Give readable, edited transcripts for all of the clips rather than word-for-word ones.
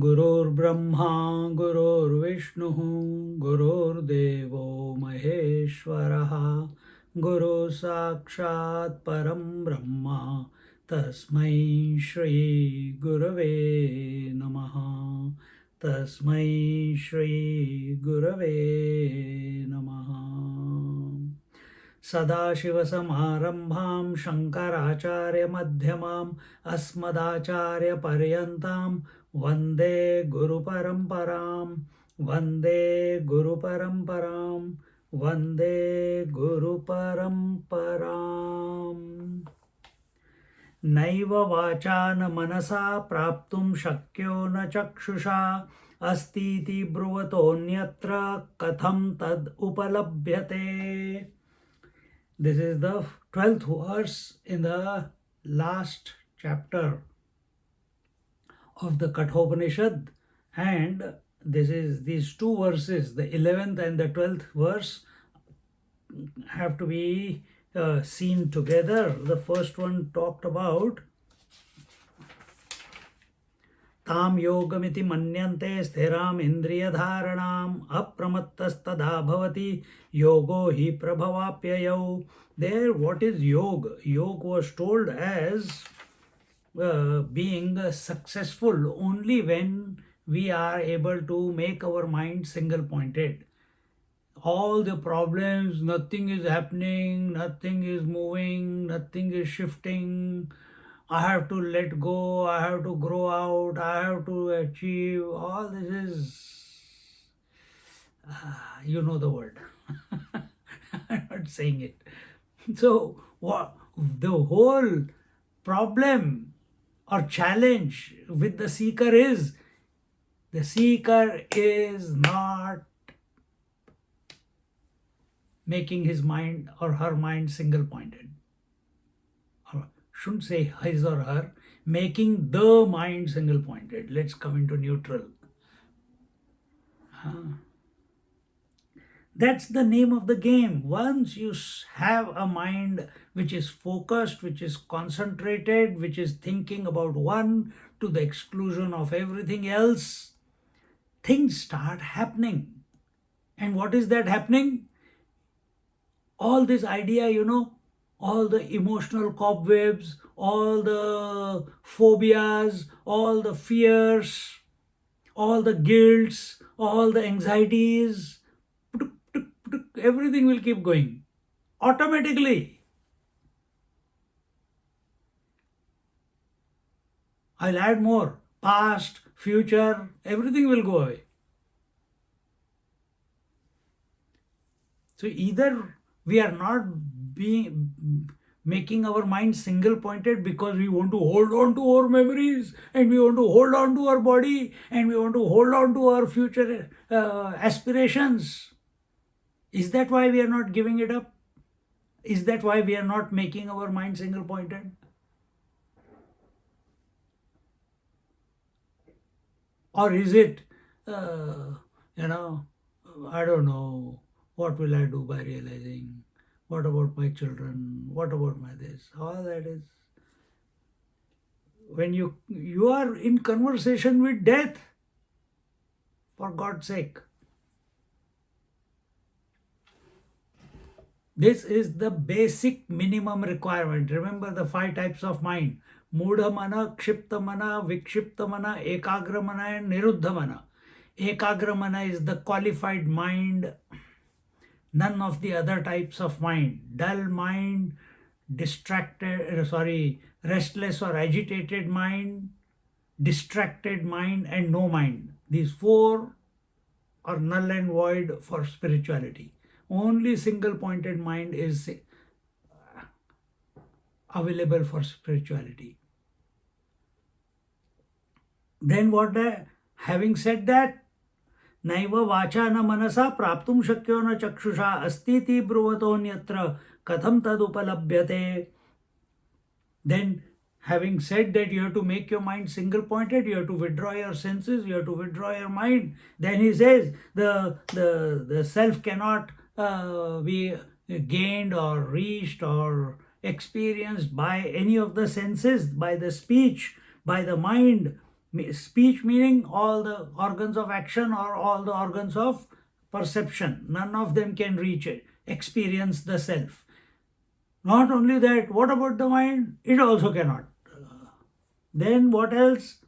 गुरुर्ब्रह्मा गुरुर्विष्णुः गुरुर्देवो महेश्वरः गुरु साक्षात् परं ब्रह्म तस्मै श्री गुरवे नमः तस्मै श्री गुरवे नमः सदाशिवसमारम्भां शङ्कराचार्यमध्यमाम् अस्मदाचार्यपर्यन्तां वन्दे गुरुपरम्परां वन्दे गुरुपरम्परां वन्दे गुरुपरम्पराम् नैव वाचा न मनसा प्राप्तुं शक्यो न चक्षुषा अस्तीति ब्रुवतोऽन्यत्र कथं तद् उपलभ्यते. This is the 12th verse in the last chapter of the Katha Upanishad, and these two verses, the 11th and the 12th verse, have to be seen together. The first one talked about ताम योगमिति मन्यन्ते स्थिराम इंद्रियधारणाम अप्रमत्तस्तदा भवति योगो हि प्रभवाप्ययौ. There, what is yoga? Yoga was told as being successful only when we are able to make our mind single pointed. All the problems, nothing is happening, nothing is moving, nothing is shifting. I have to let go, I have to grow out, I have to achieve. All this is, you know the word. I'm not saying it. So, the whole problem or challenge with the seeker is not making his mind or her mind single pointed. Shouldn't say his or her, making the mind single pointed. Let's come into neutral. That's the name of the game. Once you have a mind which is focused, which is concentrated, which is thinking about one to the exclusion of everything else, things start happening. And what is that happening? All this idea, all the emotional cobwebs, all the phobias, all the fears, all the guilts, all the anxieties, everything will keep going automatically. I'll add more. Past, future, everything will go away. So either we are not making our mind single pointed because we want to hold on to our memories, and we want to hold on to our body, and we want to hold on to our future aspirations. Is that why we are not giving it up? Is that why we are not making our mind single pointed? Or is it, I don't know, what will I do by realizing? What about my children? What about my this? All that is. When you are in conversation with death, for God's sake. This is the basic minimum requirement. Remember the 5 types of mind. Mudha mana, kshipta mana, vikshipta mana, ekagra mana, and niruddha mana. Ekagra mana is the qualified mind. None of the other types of mind. Dull mind, restless or agitated mind, distracted mind, and no mind. These 4 are null and void for spirituality. Only single pointed mind is available for spirituality. Then having said that, naiva vacha na manasa praptum shakyo na chakshusha astiti bruvatoonyatra katham tad upalabhyate. Then, having said that you have to make your mind single pointed, you have to withdraw your senses, you have to withdraw your mind. Then he says the self cannot be gained or reached or experienced by any of the senses, by the speech, by the mind. Speech meaning all the organs of action or all the organs of perception. None of them can reach it, experience the self. Not only that, what about the mind? It also cannot. Then what else?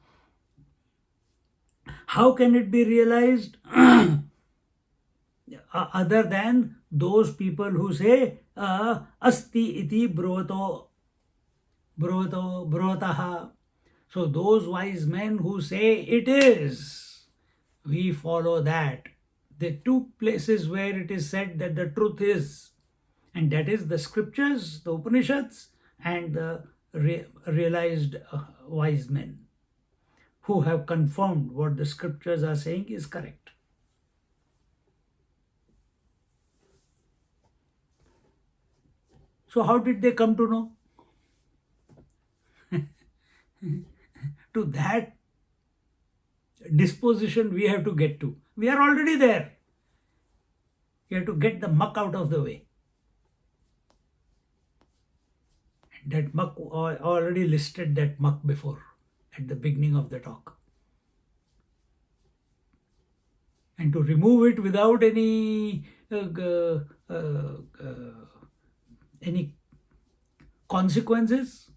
How can it be realized? Other than those people who say asti iti bruvataha. So those wise men who say it is, we follow that. The two places where it is said that the truth is, and that is the scriptures, the Upanishads, and the realized wise men who have confirmed what the scriptures are saying is correct. So how did they come to know? To that disposition we have to get to. We are already there. You have to get the muck out of the way. And that muck, I already listed that muck before at the beginning of the talk. And to remove it without any consequences,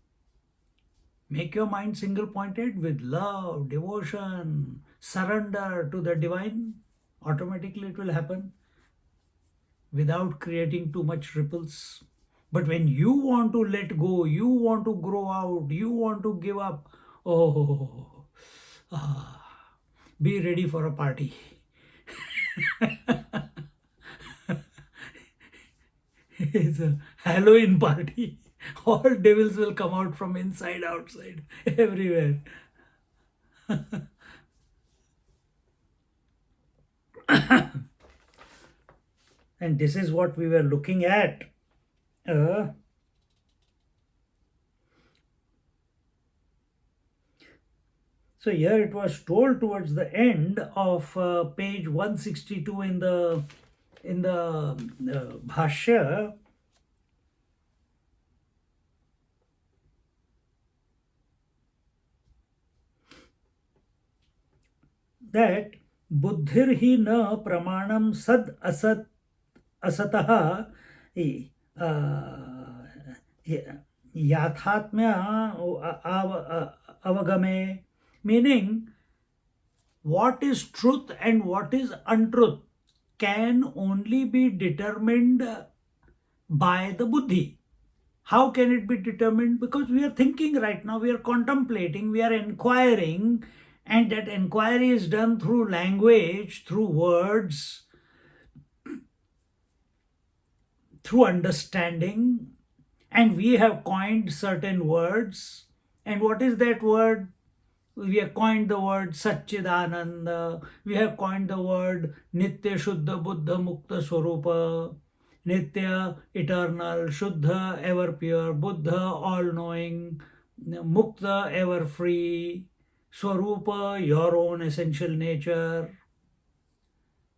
make your mind single pointed with love, devotion, surrender to the divine. Automatically it will happen without creating too much ripples. But when you want to let go, you want to grow out, you want to give up, be ready for a party. It's a Halloween party. All devils will come out from inside, outside, everywhere. And this is what we were looking at. So here it was told towards the end of page 162 in the Bhashya, that buddhir hi na pramanam sad asat asatah yathatmya avagame, meaning what is truth and what is untruth can only be determined by the buddhi. How can it be determined? Because we are thinking right now, we are contemplating, we are inquiring, and that inquiry is done through language, through words, through understanding, and we have coined certain words. And what is that word? We have coined the word Satchidananda, we have coined the word Nitya Shuddha Buddha Mukta Swarupa, Nitya, eternal, Shuddha, ever pure, Buddha, all-knowing, Mukta, ever free, Swarupa, your own essential nature,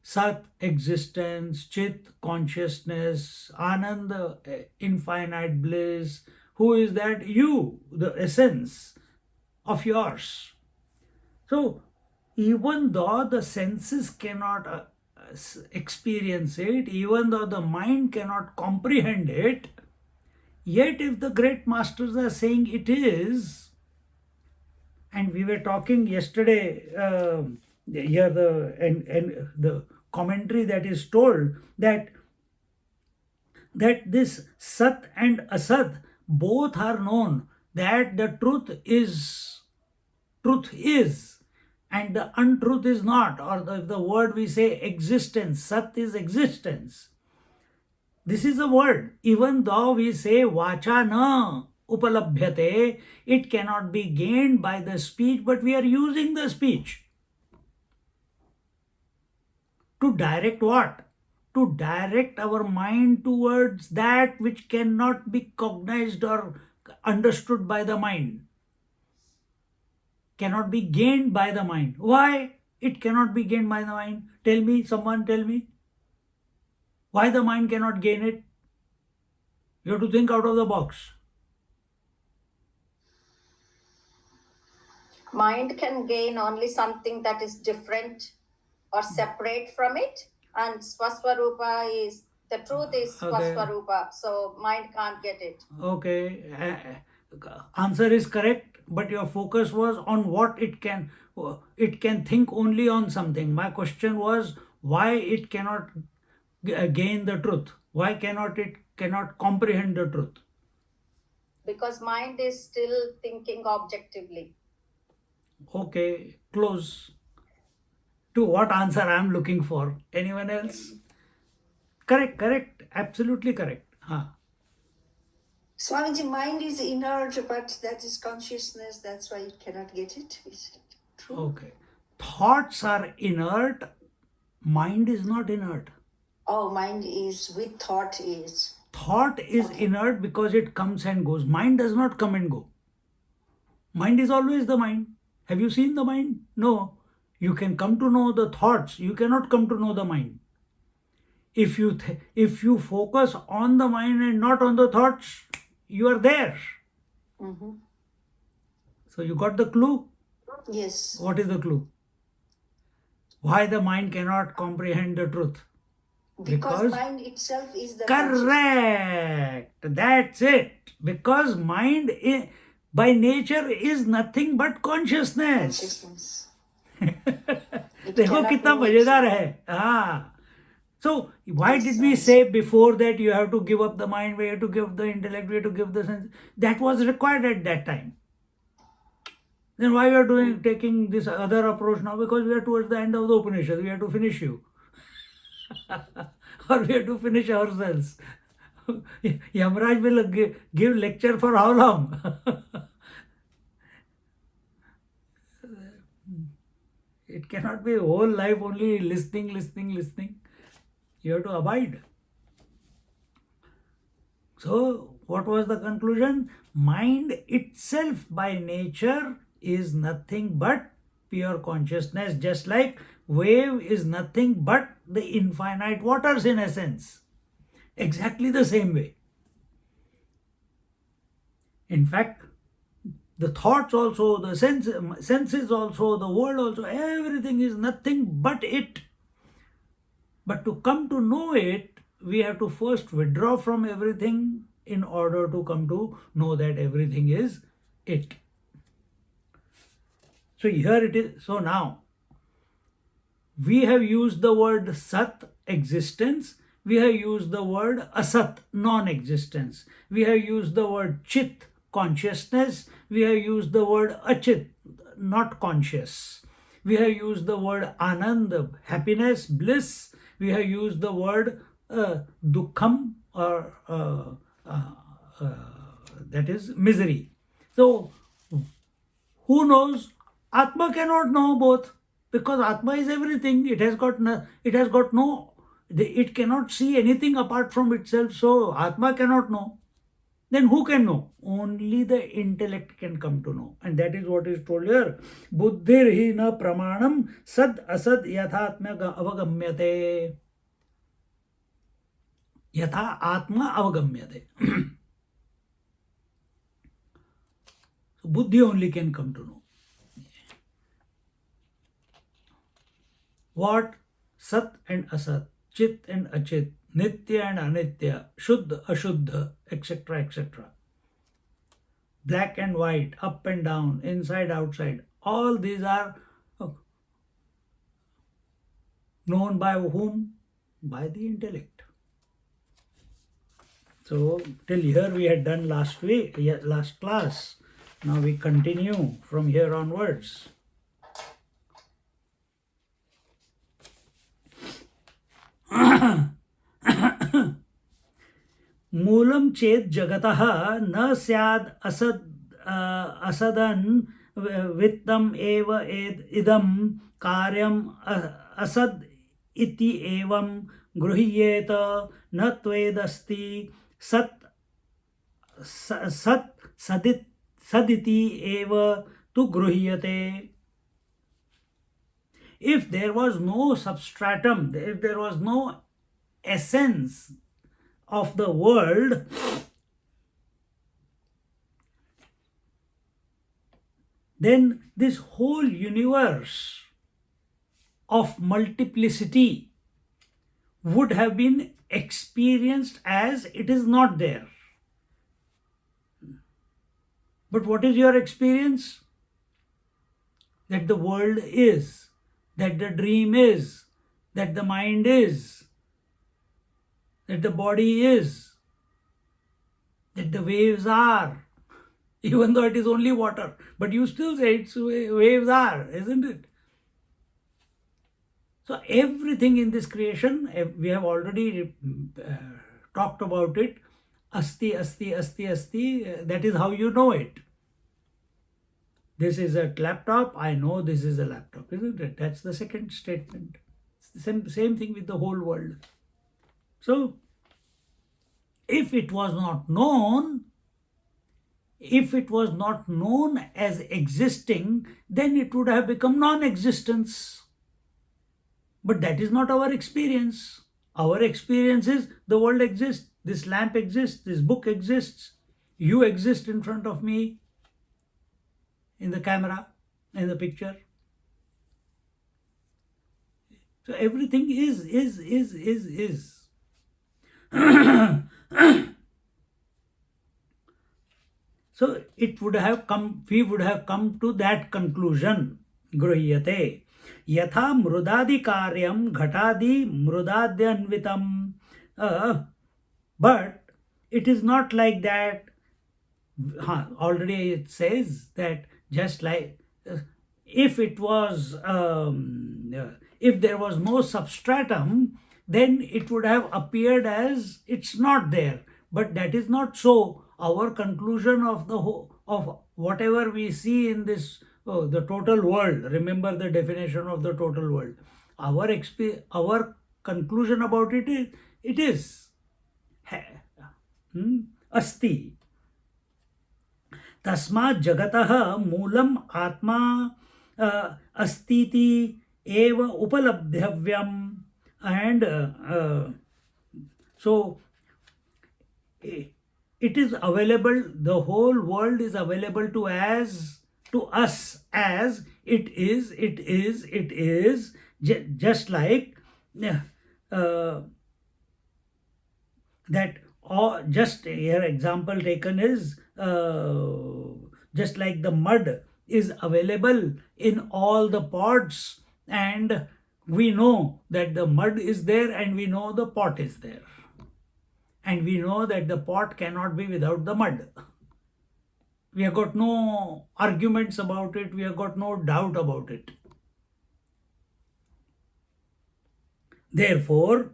Sat, existence, Chit, consciousness, Ananda, infinite bliss. Who is that? You, the essence of yours. So, even though the senses cannot experience it, even though the mind cannot comprehend it, yet if the great masters are saying it is, and we were talking yesterday, here the commentary that is told that this Sat and Asat both are known, that the truth is, and the untruth is not, or the word we say existence, Sat is existence. This is a word. Even though we say Vacha na upalabhyate. It cannot be gained by the speech, but we are using the speech. To direct what? To direct our mind towards that which cannot be cognized or understood by the mind. Cannot be gained by the mind. Why it cannot be gained by the mind? Tell me, someone tell me. Why the mind cannot gain it? You have to think out of the box. Mind can gain only something that is different or separate from it, and Swaswarupa is the truth is Swaswarupa, so mind can't get it. Okay, answer is correct, but your focus was on what it can. It can think only on something. My question was why it cannot gain the truth. Why cannot it cannot comprehend the truth? Because mind is still thinking objectively. Okay, close. To what answer I am looking for? Anyone else? Correct, absolutely correct. Swamiji, mind is inert, but that is consciousness. That's why it cannot get it. Is it true? Okay. Thoughts are inert. Mind is not inert. Oh, mind is with thought is. Thought is inert because it comes and goes. Mind does not come and go. Mind is always the mind. Have you seen the mind? No. You can come to know the thoughts. You cannot come to know the mind. If you focus on the mind and not on the thoughts, you are there. Mm-hmm. So you got the clue? Yes. What is the clue? Why the mind cannot comprehend the truth? Because mind itself is the correct. That's it. Because mind by nature is nothing but consciousness. देखो कितना मजेदार है. So why did we say before that you have to give up the mind, we have to give the intellect, we have to give the sense? That was required at that time. Then why we are taking this other approach now? Because we are towards the end of the Upanishad. We have to finish you. Or we have to finish ourselves. Yamraj will give lecture for how long? It cannot be whole life only listening. You have to abide. So, what was the conclusion? Mind itself by nature is nothing but pure consciousness, just like wave is nothing but the infinite waters in essence. Exactly the same way. In fact, the thoughts also, the senses also, the world also, everything is nothing but it. But to come to know it, we have to first withdraw from everything in order to come to know that everything is it. So here it is. So now, we have used the word sat, existence. We have used the word asat, non-existence. We have used the word chit, consciousness. We have used the word achit, not conscious. We have used the word anand, happiness, bliss. We have used the word dukkham, or that is misery. So, who knows? Atma cannot know both, because Atma is everything. It cannot see anything apart from itself. So Atma cannot know. Then who can know? Only the intellect can come to know. And that is what is told here. Buddhir hi na pramanam sad asad yathatma avagamyate. Yatha atma avagamyate. So buddhi only can come to know. What? Sat and asat, chit and achit, nitya and anitya, shuddha, ashuddha, etc. Black and white, up and down, inside, outside. All these are known by whom? By the intellect. So till here we had done last class. Now we continue from here onwards. मूलं चेत् जगतः न स्याद् असदन् वित्तम् एव इदं कार्यम् असद् इति एवं गृह्येत न त्वेदस्ति सत् सदिति एव तु गृह्यते. If there was no substratum, if there was no essence of the world, then this whole universe of multiplicity would have been experienced as it is not there. But what is your experience? That the world is, that the dream is, that the mind is, that the body is, that the waves are, even though it is only water, but you still say it's waves are, isn't it? So everything in this creation, we have already talked about it. Asti, asti, asti, asti. That is how you know it. This is a laptop. I know this is a laptop, isn't it? That's the second statement. It's the same thing with the whole world. So, if it was not known, as existing, then it would have become non-existence. But that is not our experience. Our experience is the world exists, this lamp exists, this book exists, you exist in front of me, in the camera, in the picture. So everything is. So it would have come, we would have come to that conclusion. Gruhyate. Yatha mrudadi karyam ghatadi mrudadyanvitam. But it is not like that. Already it says that just like if it was, if there was no substratum, then it would have appeared as it's not there. But that is not so. Our conclusion of the whole, of whatever we see in this, the total world. Remember the definition of the total world. Our conclusion about it is asti. Tasmat jagatah moolam atma astiti eva upalabdhavyam. And so it is available, the whole world is available to us as it is, just like that. Or just here example taken is just like the mud is available in all the pots, and we know that the mud is there, and we know the pot is there, and we know that the pot cannot be without the mud. We have got no arguments about it, we have got no doubt about it. Therefore,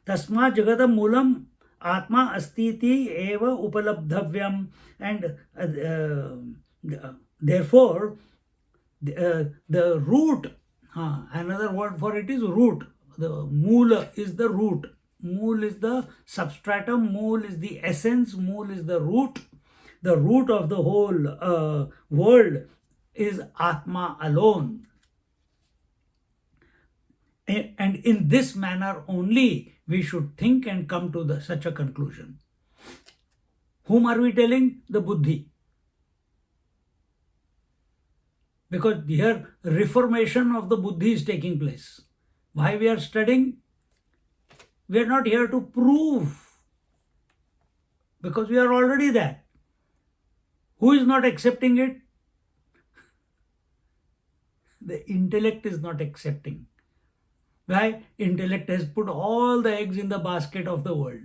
tasma jagata moolam atma astiti eva upalabdhavyam. And therefore the root, another word for it is root. The mool is the root, mool is the substratum, mool is the essence, mool is the root. The root of the whole world is Atma alone. And in this manner only we should think and come to such a conclusion. Whom are we telling? The Buddhi. Because here reformation of the Buddhi is taking place. Why we are studying? We are not here to prove, because we are already that. Who is not accepting it? The intellect is not accepting. Why? Intellect has put all the eggs in the basket of the world.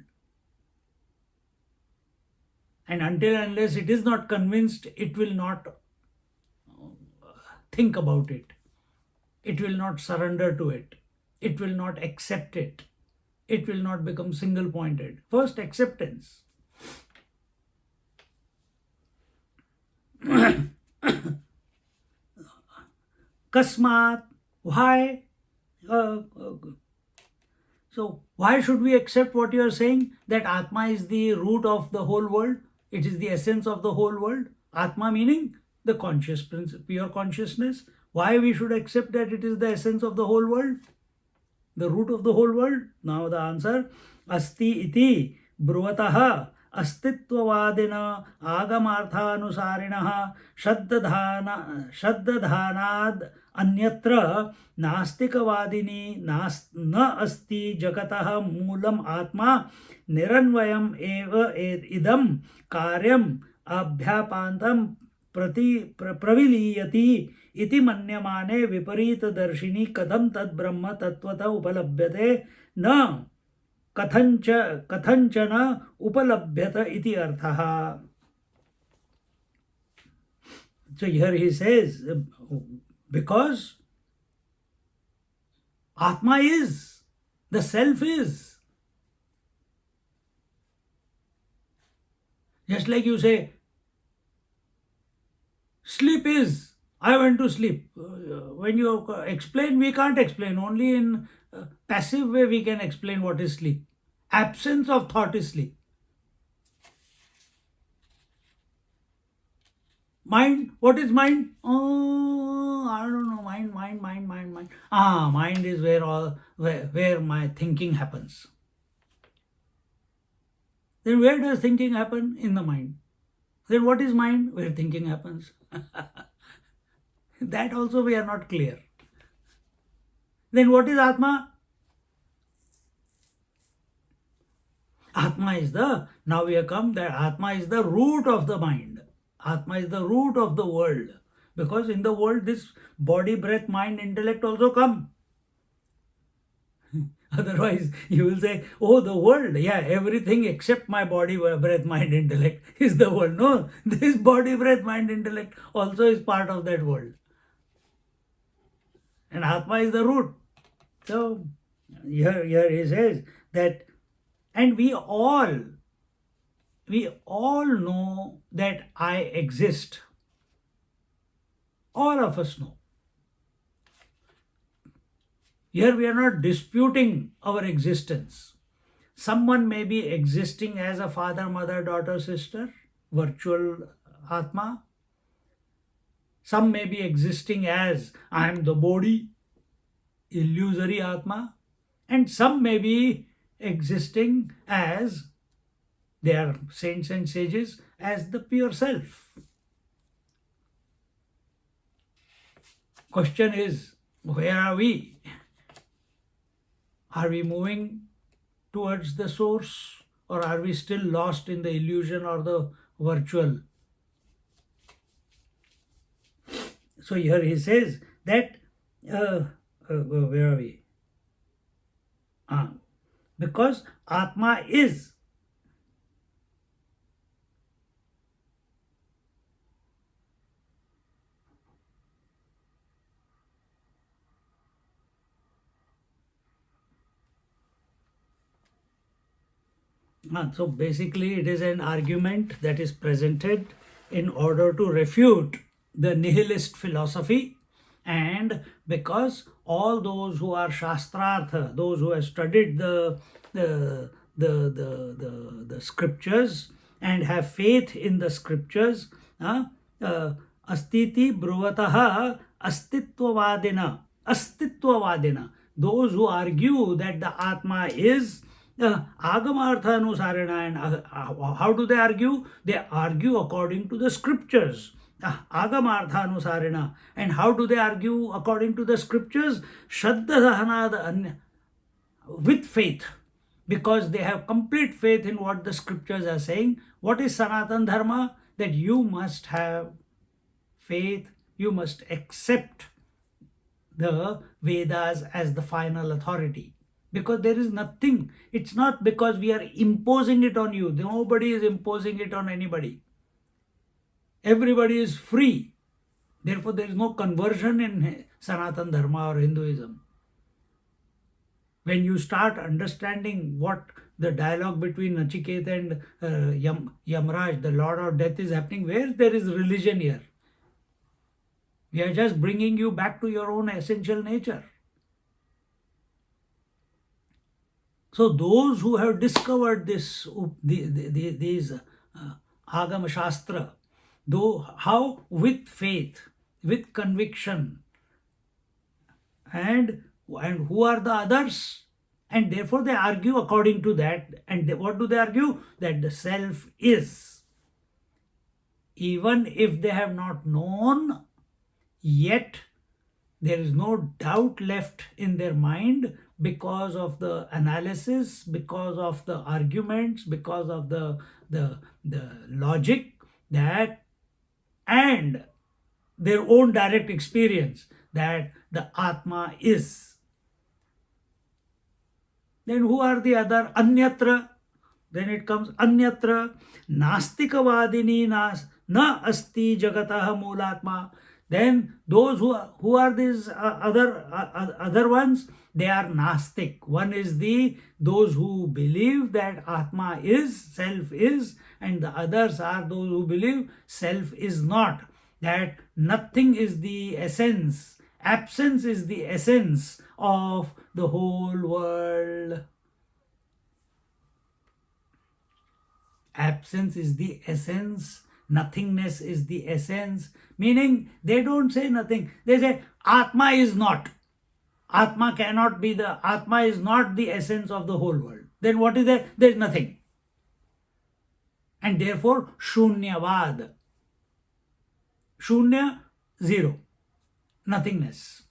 And until unless it is not convinced, it will not think about it. It will not surrender to it. It will not accept it. It will not become single-pointed. First, acceptance. Kasmat, why? So why should we accept what you are saying? That Atma is the root of the whole world. It is the essence of the whole world. Atma meaning the conscious pure consciousness. Why we should accept that it is the essence of the whole world? The root of the whole world? Now the answer, asti iti bruvataha अस्तित्ववादिना आगमार्थानुसारिणः शब्दधानाद् अन्यत्र नास्तिकवादिनी न अस्ति जगतः मूलम् आत्मा निरन्वयम् एव इदं कार्यम् अभ्यापान्तं प्रविलीयति इति मन्यमाने विपरीतदर्शिनी कथं तद् ब्रह्म तत्त्वतः उपलभ्यते न कथंचन उपलभ्यत इति अर्थः. So here he says, because Atma is, the self is. Just like you say, sleep is, I went to sleep. When you explain, we can't explain. Only in passive way we can explain what is sleep. Absence of thought is sleep. Mind, what is mind? Oh, I don't know. Mind. Mind is where my thinking happens. Then where does thinking happen? In the mind. Then what is mind? Where thinking happens. That also we are not clear. Then what is Atma? Atma is now we have come that Atma is the root of the mind. Atma is the root of the world. Because in the world this body, breath, mind, intellect also come. Otherwise you will say, oh, the world, yeah, everything except my body, breath, mind, intellect is the world. No, this body, breath, mind, intellect also is part of that world. And Atma is the root. So here he says that, and we all know that I exist. All of us know. Here we are not disputing our existence. Someone may be existing as a father, mother, daughter, sister, virtual Atma. Some may be existing as I am the body, illusory Atma. And some may be existing as they are saints and sages, as the pure self. Question is, where are we? Are we moving towards the source, or are we still lost in the illusion or the virtual? So here he says that, where are we? Because Atma is. So basically it is an argument that is presented in order to refute the nihilist philosophy, and because all those who are shastrartha, those who have studied the scriptures and have faith in the scriptures, astiti bruvataha astittvavadina, those who argue that the Atma is Agamartha Anusarena. And how do they argue? They argue according to the scriptures. Agamartha Anusarena. And how do they argue according to the scriptures? Shraddha with faith. Because they have complete faith in what the scriptures are saying. What is Sanatan Dharma? That you must have faith, you must accept the Vedas as the final authority. Because there is nothing, it's not because we are imposing it on you. Nobody is imposing it on anybody. Everybody is free Therefore, there is no conversion in Sanatana Dharma or Hinduism. When you start understanding what the dialogue between Nachiketa and Yamraj, the Lord of Death, is happening, where there is religion here? We are just bringing you back to your own essential nature. So those who have discovered this, these Agama Shastra, though how with faith, with conviction, and who are the others? And therefore they argue according to that. And what do they argue? That the self is. Even if they have not known, yet there is no doubt left in their mind because of the analysis, because of the arguments, because of the logic, that and their own direct experience that the Atma is. Then who are the other? Anyatra. Then it comes Anyatra. Nastikavadini na asti jagataha moolatma. Then those who are these other ones? They are Nastik. One is those who believe that Atma is, self is, and the others are those who believe self is not. That nothing is the essence. Absence is the essence of the whole world. Absence is the essence. Nothingness is the essence. Meaning, they don't say nothing. They say, Atma is not. Atma cannot be Atma is not the essence of the whole world. Then what is there? There is nothing. And therefore, Shunyavad. Shunya, zero. Nothingness.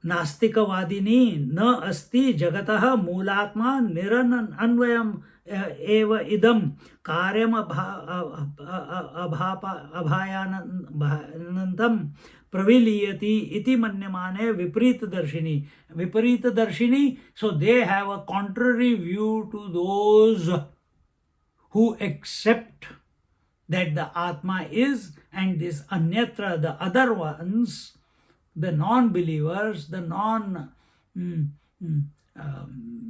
नास्तिकवादिनी न अस्ति जगतः मूलात्मा निरन्वयम् एव इदं कार्यम अभायानन्तं प्रविलीयति इति मन्यमाने विपरीतदर्शिनी. So they have a contrary view to those who accept that the Atma is, and this Anyatra, the other ones, the non-believers,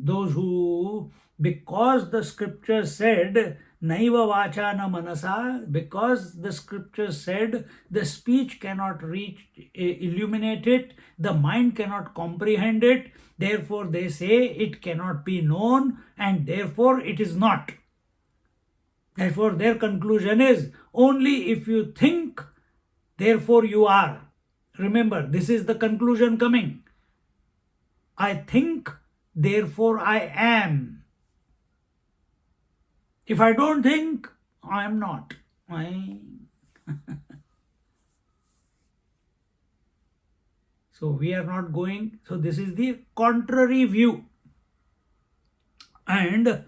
those who, because the scripture said, Naiva vacha na manasa, because the scripture said the speech cannot illuminate it, the mind cannot comprehend it, therefore they say it cannot be known, and therefore it is not. Therefore their conclusion is, only if you think, therefore you are. Remember, this is the conclusion coming. I think, therefore I am. If I don't think, I am not. So we are not going. So this is the contrary view. And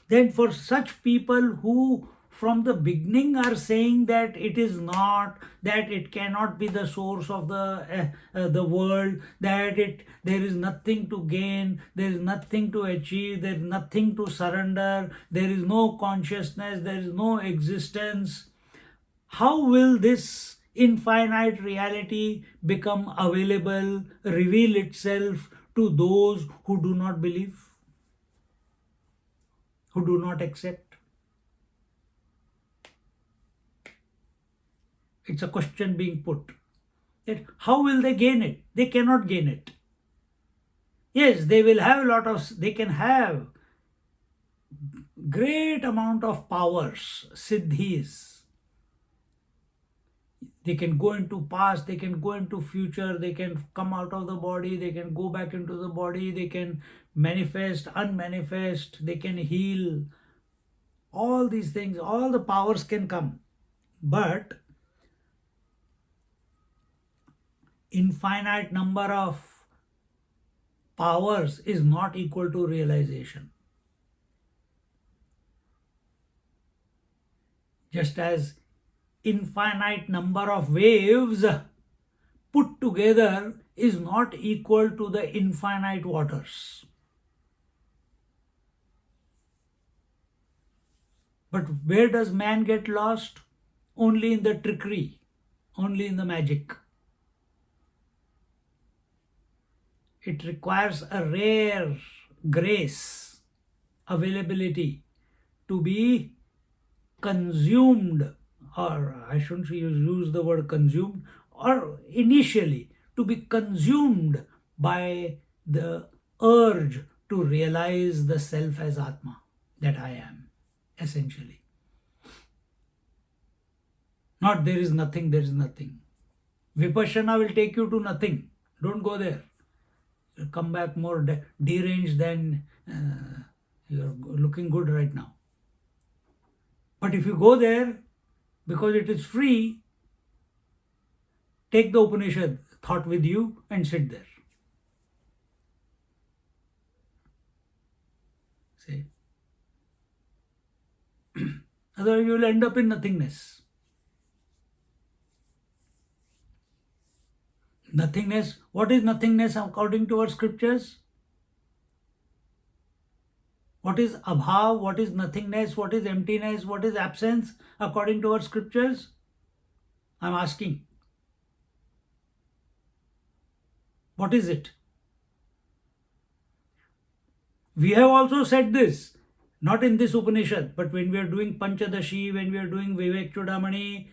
then for such people who from the beginning are saying that it is not, that it cannot be the source of the world, that there is nothing to gain, there is nothing to achieve, there is nothing to surrender, there is no consciousness, there is no existence. How will this infinite reality become available, reveal itself to those who do not believe, who do not accept? It's a question being put. That how will they gain it? They cannot gain it. Yes, they will have they can have great amount of powers, siddhis. They can go into past, they can go into future, they can come out of the body, they can go back into the body, they can manifest, unmanifest, they can heal. All these things, all the powers can come. But infinite number of powers is not equal to realization. Just as infinite number of waves put together is not equal to the infinite waters. But where does man get lost? Only in the trickery, only in the magic. It requires a rare grace, availability to be consumed, or I shouldn't use the word consumed, or initially to be consumed by the urge to realize the self as Atma, that I am, essentially. Not there is nothing, there is nothing. Vipassana will take you to nothing. Don't go there. You'll come back more deranged than you're looking good right now. But if you go there, because it is free, take the Upanishad thought with you and sit there. See? Otherwise, you will end up in nothingness. Nothingness. What is nothingness according to our scriptures? What is abhav? What is nothingness? What is emptiness? What is absence according to our scriptures? I'm asking. What is it? We have also said this, not in this Upanishad, but when we are doing Panchadashi, when we are doing Vivek Chudamani,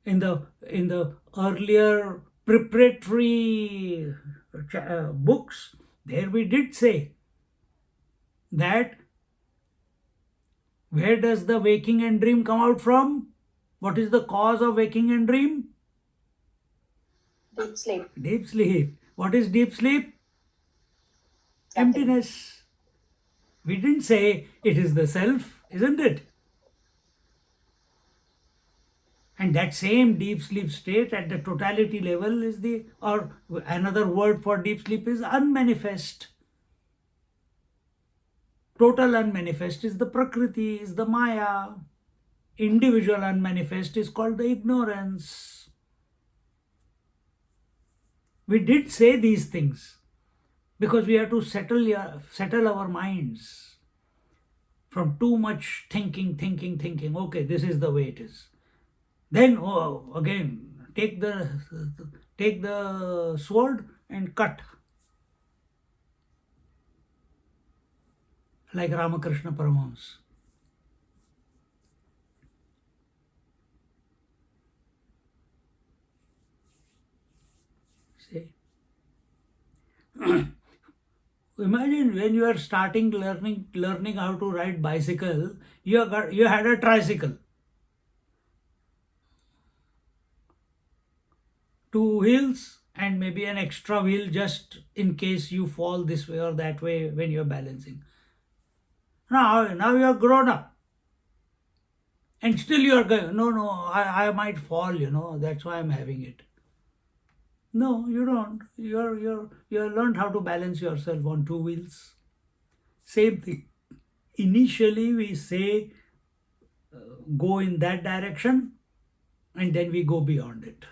in the earlier preparatory books, there we did say that where does the waking and dream come out from? What is the cause of waking and dream? Deep sleep. Deep sleep. What is deep sleep? Emptiness. We didn't say it is the self, isn't it? And that same deep sleep state at the totality level is or another word for deep sleep is unmanifest. Total unmanifest is the Prakriti, is the Maya. Individual unmanifest is called the ignorance. We did say these things because we have to settle our minds from too much thinking. Okay, this is the way it is. Then again, take the sword and cut, like Ramakrishna Paramahamsa. See? Imagine when you are starting learning how to ride bicycle, you had a tricycle, 2 wheels and maybe an extra wheel just in case you fall this way or that way when you're balancing. Now you are grown up. And still you are going, no, I might fall, that's why I'm having it. No, you don't. You have learned how to balance yourself on 2 wheels. Same thing. Initially we say go in that direction and then we go beyond it.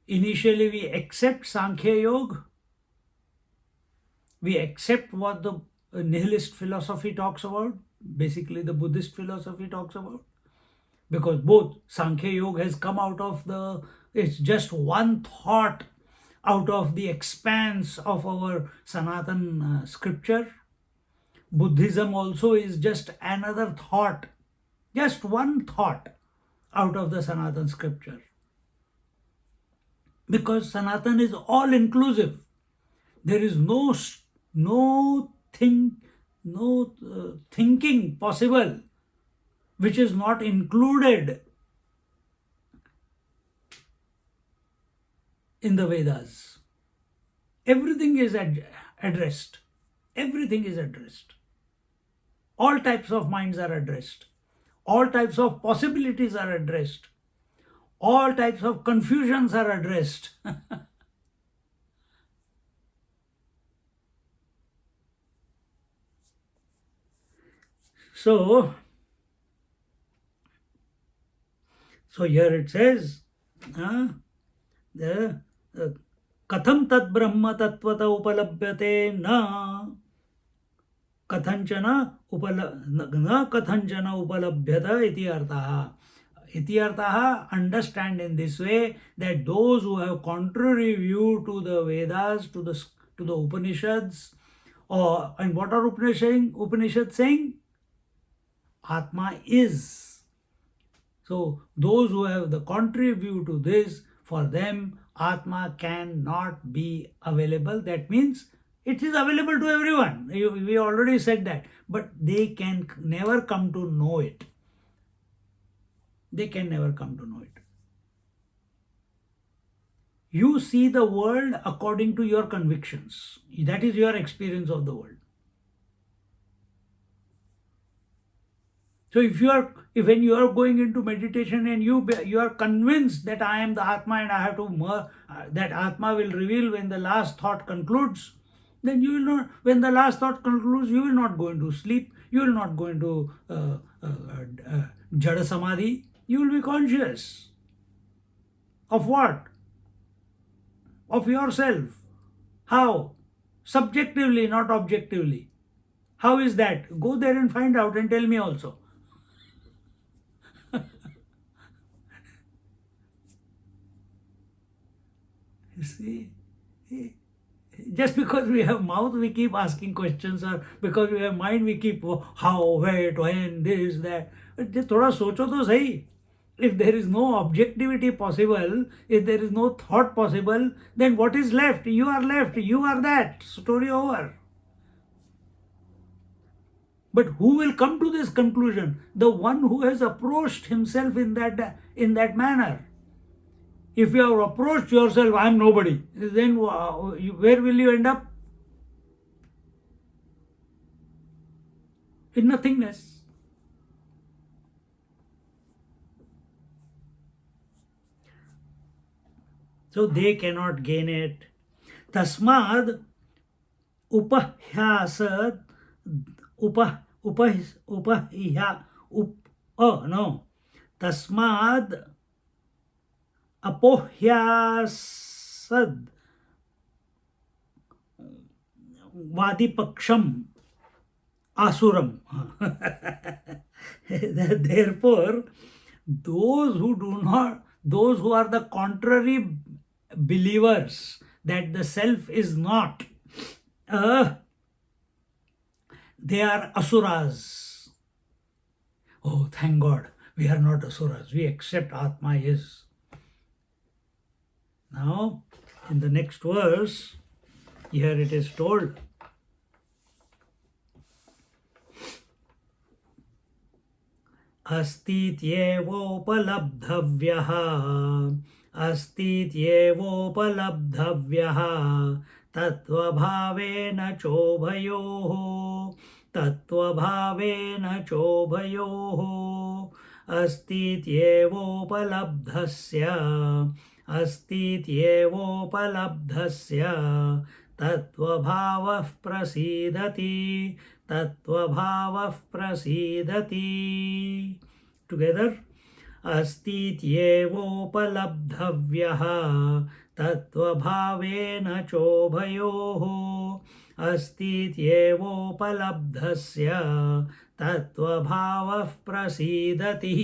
Initially we accept Sankhya Yoga. We accept what the nihilist philosophy talks about, basically the Buddhist philosophy talks about, because both Sankhya Yoga has come out of it's just one thought out of the expanse of our Sanatan scripture. Buddhism also is just another thought, just one thought out of the Sanatan scripture. Because Sanatan is all inclusive. There is no thinking possible which is not included in the Vedas. Everything is addressed. Everything is addressed. All types of minds are addressed. All types of possibilities are addressed. All types of confusions are addressed. So here it says, the कथम तद ब्रह्म तत्वत उपलभ्यते न कथंचन न कथंचन उपलभ्यत इति अर्थः. Understand in this way that those who have contrary view to the Vedas, to the Upanishads, and what are Upanishads saying? Atma is. So those who have the contrary view to this, for them Atma cannot be available. That means it is available to everyone. We already said that. But they can never come to know it. They can never come to know it. You see the world according to your convictions. That is your experience of the world. So when you are going into meditation and you are convinced that I am the Atma and I have to that Atma will reveal when the last thought concludes, then you will not. When the last thought concludes, you will not go into sleep. You will not go into Jada Samadhi. You will be conscious of what? Of yourself. How? Subjectively, not objectively. How is that? Go there and find out and tell me also. You see, just because we have mouth, we keep asking questions, or because we have mind, we keep how, where, when, this, that. थोड़ा सोचो तो सही. If there is no objectivity possible, if there is no thought possible, then what is left? You are left. You are that. Story over. But who will come to this conclusion? The one who has approached himself in that manner. If you have approached yourself, I am nobody, then where will you end up? In nothingness. So they cannot gain it. Tasmad upahyasad Tasmad apohyasad vadipaksham asuram. Therefore, those who are the contrary believers that the self is not, they are asuras. Oh, thank God, we are not asuras. We accept Atma is. Now, in the next verse, here it is told, अस्तीत्येवोपलब्धव्यः अस्तीत्येवोपलब्धव्यः तत्त्वभावेन चोभयोः तत्त्वभावेन चोभयोः अस्तीत्येवोपलब्धस्य अस्तीत्येवोपलब्धस्य तत्त्वभावः प्रसीदति तत्त्वभावः प्रसीदति. Together, अस्तीत्येवोपलब्धव्यः तत्त्वभावेन चोभयोः अस्तीत्येवोपलब्धस्य तत्त्वभावः प्रसीदति.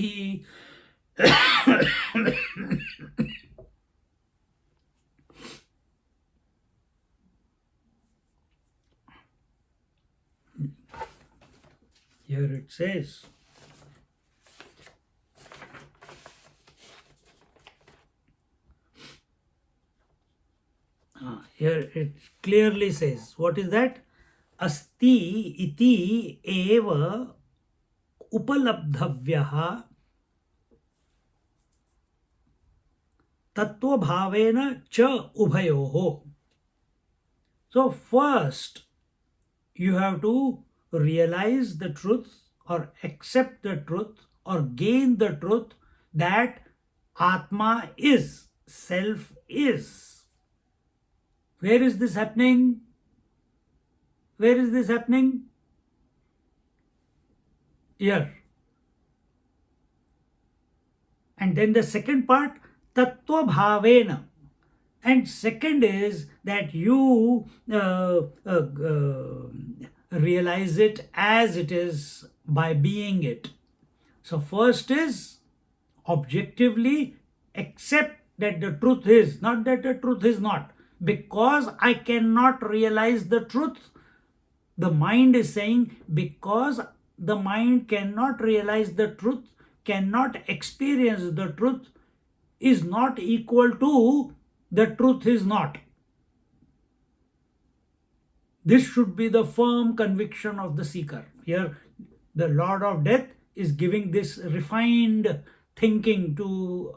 Here it says, here it clearly says, what is that? Asti iti eva upalabdhavyah tattvabhavena cha ubhayoho. So first, you have to realize the truth or accept the truth or gain the truth that Atma is, self is. Where is this happening? Where is this happening? Here. And then the second part, Tattva Bhavena. And second is that you realize it as it is by being it. So first is objectively accept that the truth is, not that the truth is not. Because I cannot realize the truth, the mind is saying, because the mind cannot realize the truth, cannot experience the truth, is not equal to the truth is not. This should be the firm conviction of the seeker. Here, the Lord of Death is giving this refined thinking to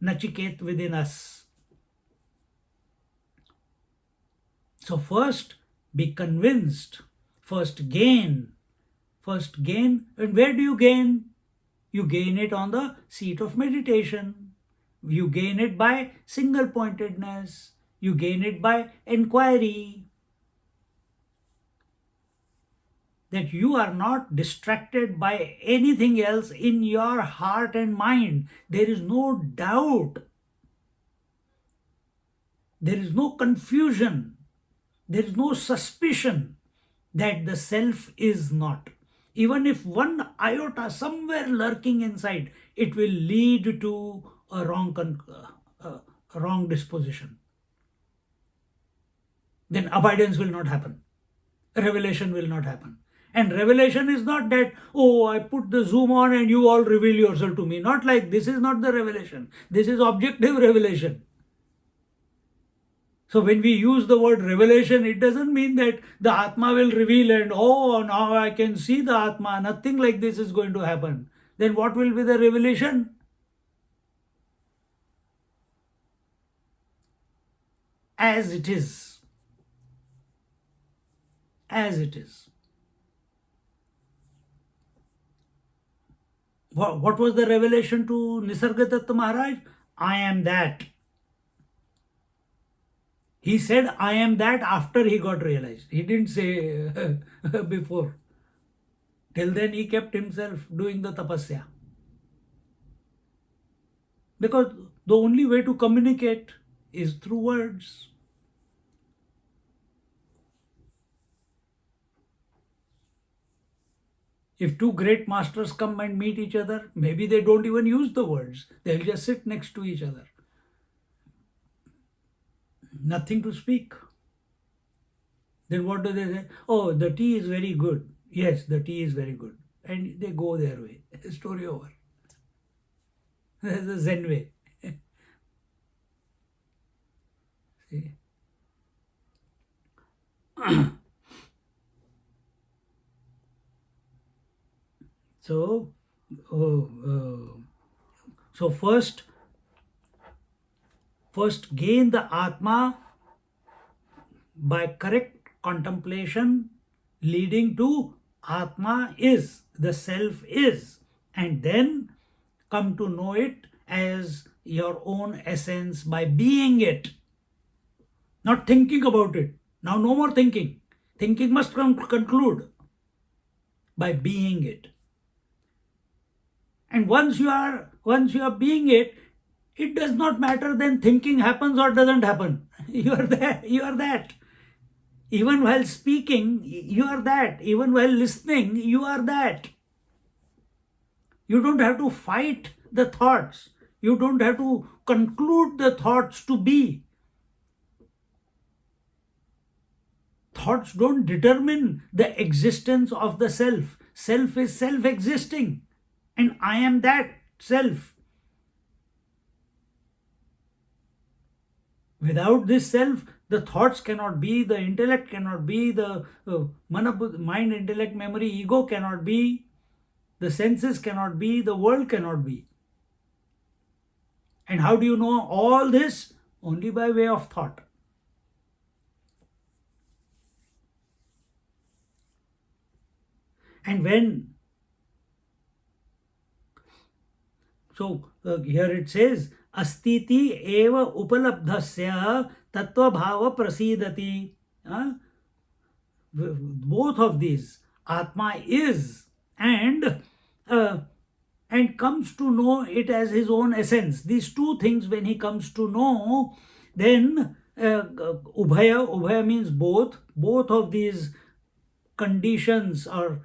Nachiket within us. So first, be convinced. First, gain. First, gain. And where do you gain? You gain it on the seat of meditation. You gain it by single-pointedness. You gain it by inquiry. That you are not distracted by anything else in your heart and mind. There is no doubt. There is no confusion. There is no suspicion that the self is not. Even if one iota somewhere lurking inside, it will lead to a wrong disposition. Then abidance will not happen. Revelation will not happen. And revelation is not that, oh, I put the zoom on and you all reveal yourself to me. Not like this is not the revelation. This is objective revelation. So when we use the word revelation, it doesn't mean that the Atma will reveal and, oh, now I can see the Atma. Nothing like this is going to happen. Then what will be the revelation? As it is. As it is. What was the revelation to Nisargadatta Maharaj? I am that. He said, I am that after he got realized. He didn't say before. Till then he kept himself doing the tapasya. Because the only way to communicate is through words. If two great masters come and meet each other, maybe they don't even use the words. They'll just sit next to each other. Nothing to speak. Then what do they say? Oh, the tea is very good. Yes, the tea is very good. And they go their way. Story over. That's the Zen way. See? So first gain the Atma by correct contemplation, leading to Atma is, the self is, and then come to know it as your own essence by being it, not thinking about it. Now no more thinking. Thinking must conclude by being it. And once you are being it, it does not matter then thinking happens or doesn't happen. You are there, you are that. Even while speaking, you are that. Even while listening, you are that. You don't have to fight the thoughts. You don't have to conclude the thoughts to be. Thoughts don't determine the existence of the self. Self is self-existing. And I am that self. Without this self, the thoughts cannot be, the intellect cannot be, the mind, intellect, memory, ego cannot be, the senses cannot be, the world cannot be. And how do you know all this? Only by way of thought. And when, so here it says, Astiti eva upalabdhasya tattva bhava prasidati. Both of these, Atma is and comes to know it as his own essence. These two things, when he comes to know, then ubhaya means both of these conditions are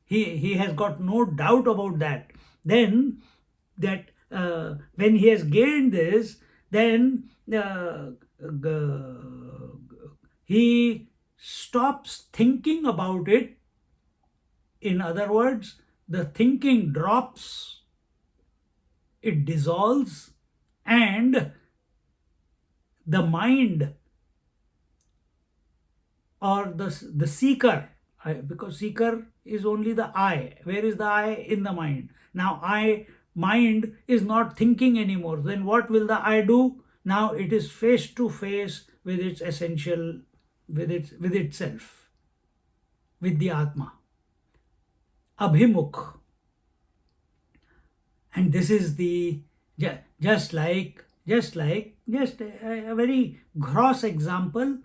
he has got no doubt about that. Then that when he has gained this, then he stops thinking about it. In other words, the thinking drops, it dissolves, and the mind or the seeker, because seeker is only the I. Where is the I? In the mind. Now mind is not thinking anymore. Then what will the I do? Now it is face to face with its essential, with itself, with the Atma. Abhimukh. And this is the just a very gross example.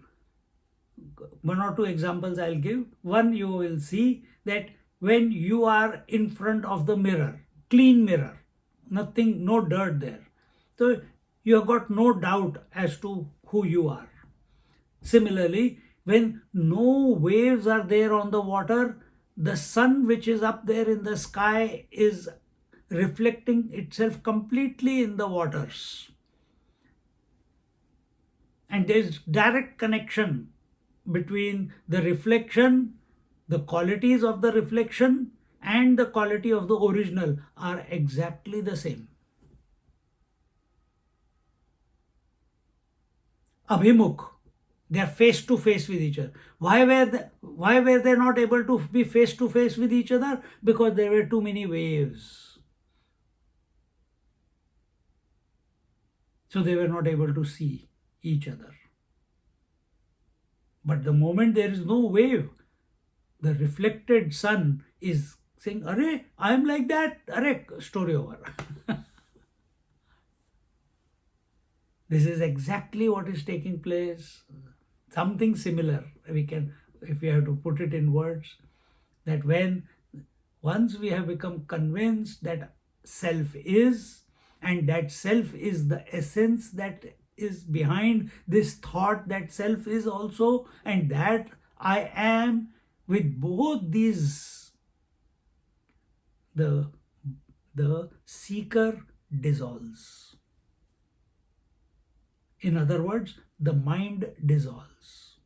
One or two examples I'll give. One, you will see that when you are in front of the mirror, clean mirror, nothing, no dirt there, so you have got no doubt as to who you are. Similarly, when no waves are there on the water, the sun which is up there in the sky is reflecting itself completely in the waters. And there is direct connection between the reflection, the qualities of the reflection, and the quality of the original are exactly the same. Abhimukh, they are face to face with each other. Why were they not able to be face to face with each other? Because there were too many waves. So they were not able to see each other. But the moment there is no wave, the reflected sun is saying, "Arey, I am like that. Arey, story over." This is exactly what is taking place. Something similar, we can, if we have to put it in words, that once we have become convinced that self is, and that self is the essence that is behind this thought that self is also, and that I am, with both these, the seeker dissolves. In other words, the mind dissolves.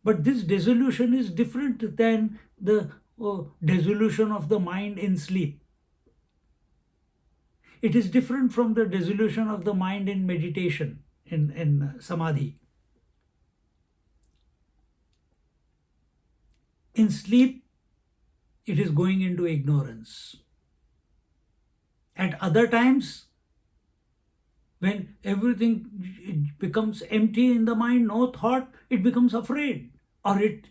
But this dissolution is different than the dissolution of the mind in sleep. It is different from the dissolution of the mind in meditation, in samadhi. In sleep, it is going into ignorance. At other times, when everything becomes empty in the mind, no thought, it becomes afraid. Or it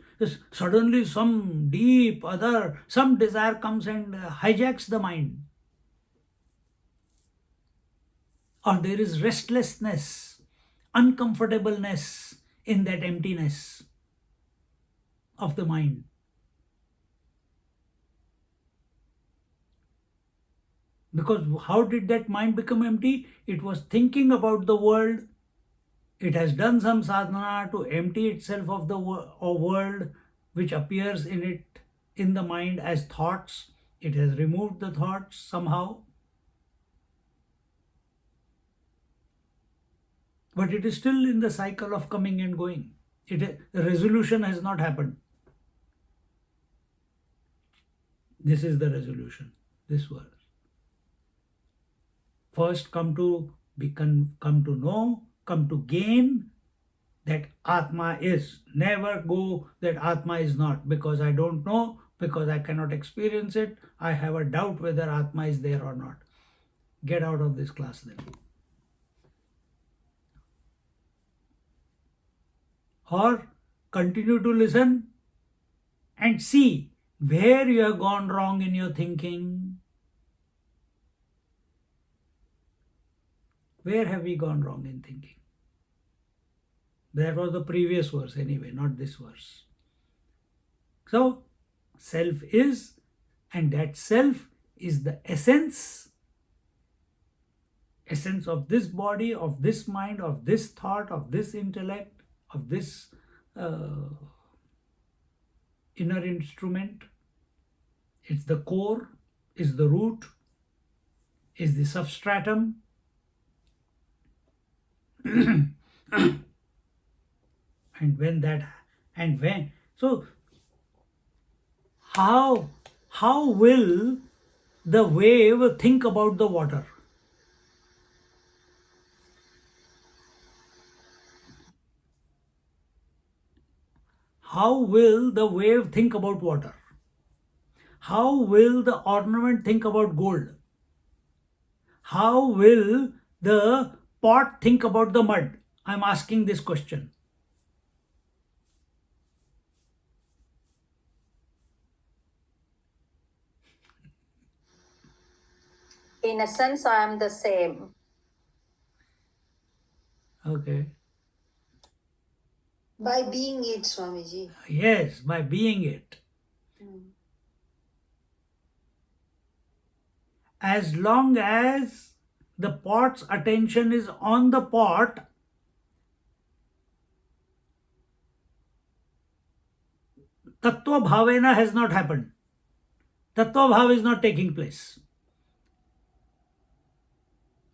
suddenly some desire comes and hijacks the mind. Or there is restlessness, uncomfortableness in that emptiness of the mind. Because how did that mind become empty? It was thinking about the world. It has done some sadhana to empty itself of the world which appears in the mind as thoughts. It has removed the thoughts somehow. But it is still in the cycle of coming and going. The resolution has not happened. This is the resolution, this word. First come to know, come to gain that Atma is. Never go that Atma is not, because I don't know, because I cannot experience it. I have a doubt whether Atma is there or not. Get out of this class then. Or continue to listen and see where you have gone wrong in your thinking. Where have we gone wrong in thinking? That was the previous verse anyway, not this verse. So, self is, and that self is the essence essence of this body, of this mind, of this thought, of this intellect, of this inner instrument. It's the core, is the root, is the substratum. And when so how will the wave think about the water? How will the wave think about water? How will the ornament think about gold? How will the pot think about the mud? I'm asking this question. In a sense, I am the same. Okay. By being it, Swamiji. Yes, by being it. As long as the pot's attention is on the pot, Tattva Bhavena has not happened. Tattva Bhav is not taking place.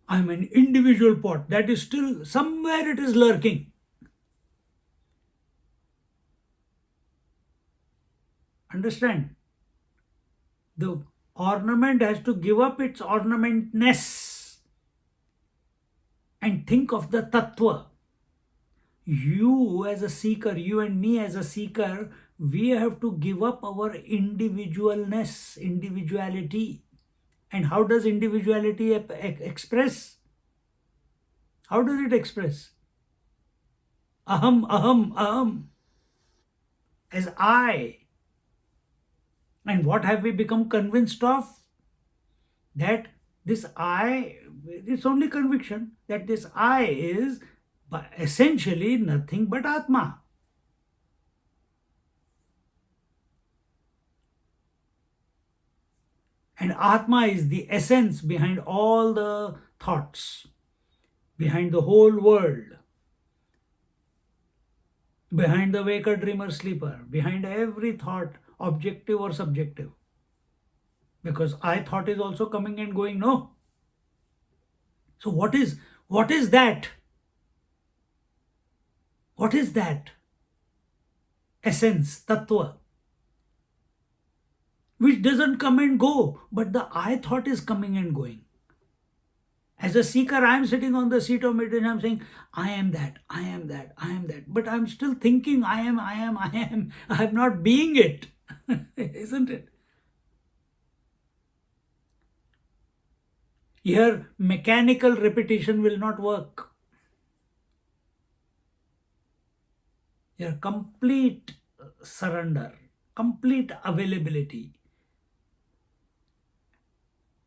I'm an individual pot. That is still somewhere it is lurking. Understand? The ornament has to give up its ornamentness and think of the tattva. You as a seeker, you and me as a seeker, we have to give up our individualness, individuality. And how does individuality express? How does it express? Aham, aham, aham. As I. And what have we become convinced of? That this I, it's only conviction that this I is essentially nothing but Atma. And Atma is the essence behind all the thoughts, behind the whole world, behind the waker, dreamer, sleeper, behind every thought, objective or subjective. Because I thought is also coming and going, no? So what is that? What is that? Essence, tattva, which doesn't come and go, but the I thought is coming and going. As a seeker, I am sitting on the seat of meditation, I'm saying, I am that, I am that, I am that. But I'm still thinking, I am. I'm not being it. Isn't it? Here, mechanical repetition will not work. Here, complete surrender, complete availability.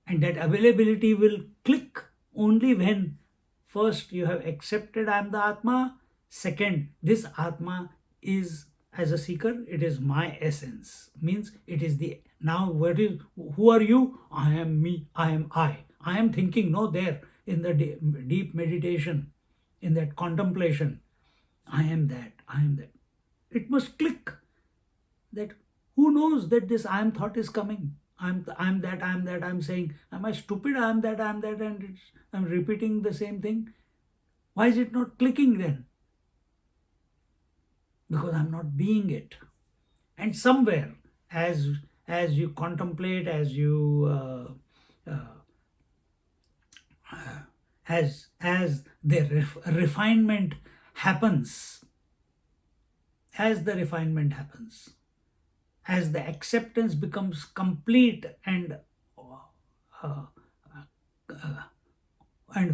And that availability will click only when first you have accepted I am the Atma. Second, this Atma is, as a seeker, it is my essence. Means it is the, now who are you? I am me, I am I. I am thinking, no, there in the deep meditation, in that contemplation, I am that, I am that. It must click that who knows that this I am thought is coming. I'm that, I'm saying, am I stupid? I'm that, and I'm repeating the same thing. Why is it not clicking then? Because I'm not being it. And somewhere, as you contemplate, as you as the refinement happens, as the acceptance becomes complete and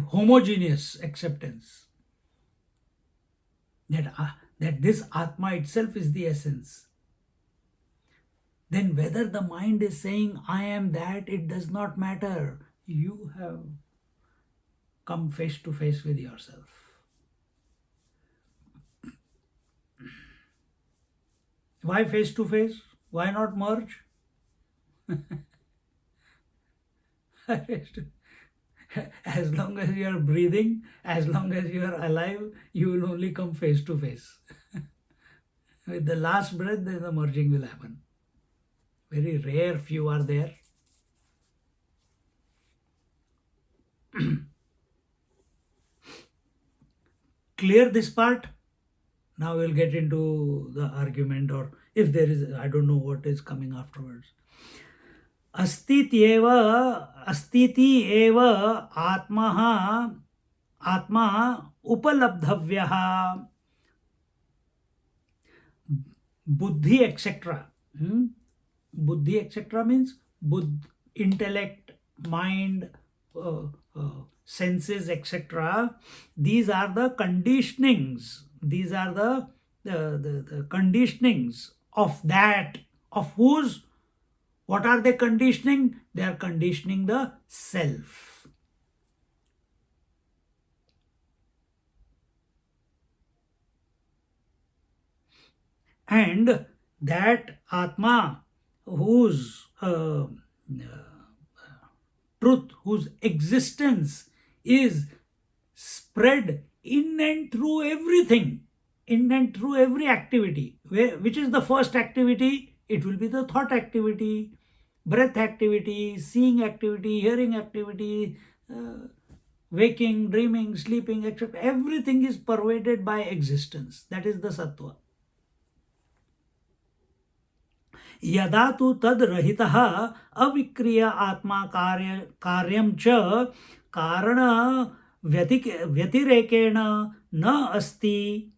homogeneous acceptance, that this Atma itself is the essence, then whether the mind is saying I am that, it does not matter. You have come face to face with yourself. Why face to face? Why not merge? As long as you are breathing, as long as you are alive, you will only come face to face. With the last breath, then the merging will happen. Very rare few are there. Clear this part? Now we'll get into the argument, or if there is, I don't know what is coming afterwards. अस्तीति एव आत्मा उपलब्धव्यः. Buddhi etc. Buddhi etc. means intellect, mind, senses etc. These are the conditionings. These are the conditionings of that, of whose. What are they conditioning? They are conditioning the self. And that Atma, whose truth, whose existence is spread in and through everything, in and through every activity. Which is the first activity? It will be the thought activity, breath activity, seeing activity, hearing activity, waking, dreaming, sleeping, etc. Everything is pervaded by existence. That is the sattva. यदा तु तद रहितः अविक्रिय आत्मा कार्यं च कारण व्यतिरेकेण न अस्ति.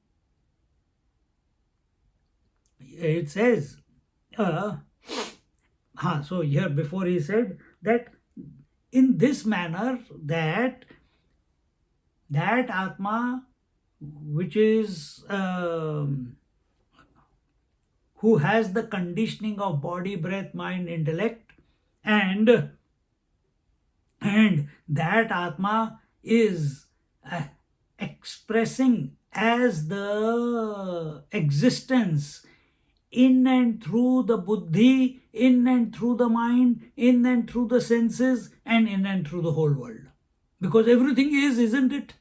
It says, so here before he said that in this manner that Atma, which is who has the conditioning of body, breath, mind, intellect, and that Atma is expressing as the existence in and through the buddhi, in and through the mind, in and through the senses, and in and through the whole world. Because everything is, isn't it?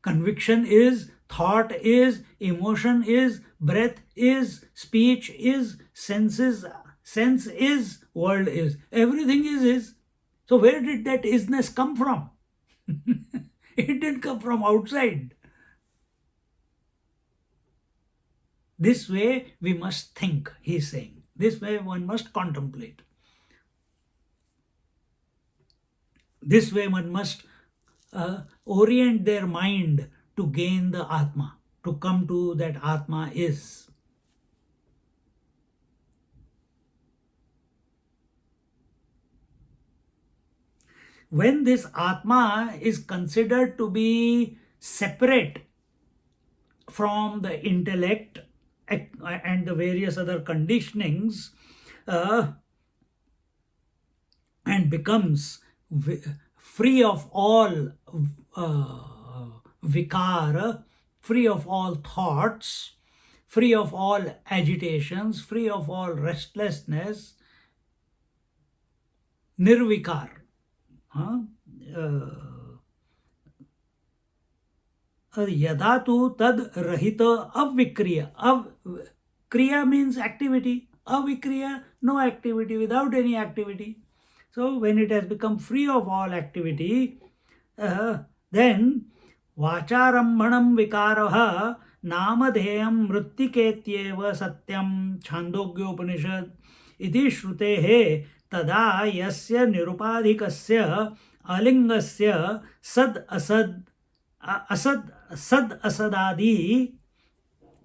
Conviction is, thought is, emotion is, breath is, speech is, sense is, world is. Everything is. So where did that isness come from? It didn't come from outside. This way we must think, he is saying. This way one must contemplate. This way one must orient their mind to gain the Atma, to come to that Atma is. When this Atma is considered to be separate from the intellect and the various other conditionings, and becomes free of all vikara, free of all thoughts, free of all agitations, free of all restlessness, nirvikar. Yada tu tad rahita avikriya. Kriya means activity. Avikriya, no activity, without any activity. So when it has become free of all activity, then vacharambhanam vikaraha namadheyam mrittiketyeva satyam chandogya Upanishad iti shrutehe tada yasya nirupadhikasya alingasya sad asadadi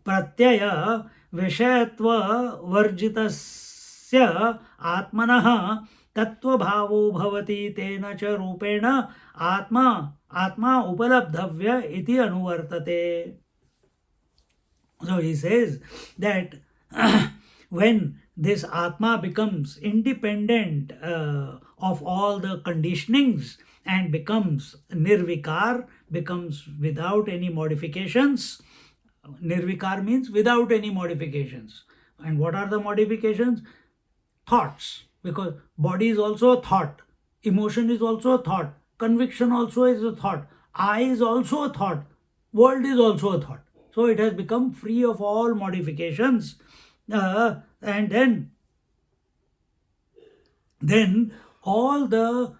pratyaya vishayatva varjitasya atmanah तत्व भावो भवति तेन च रूपेण आत्मा उपलब्धव्य इति अनुवर्तते. So he says that when this Atma becomes independent of all the conditionings and becomes nirvikar, becomes without any modifications. Nirvikar means without any modifications. And what are the modifications? Thoughts. Because body is also a thought, emotion is also a thought, conviction also is a thought, I is also a thought, world is also a thought. So it has become free of all modifications. And then all the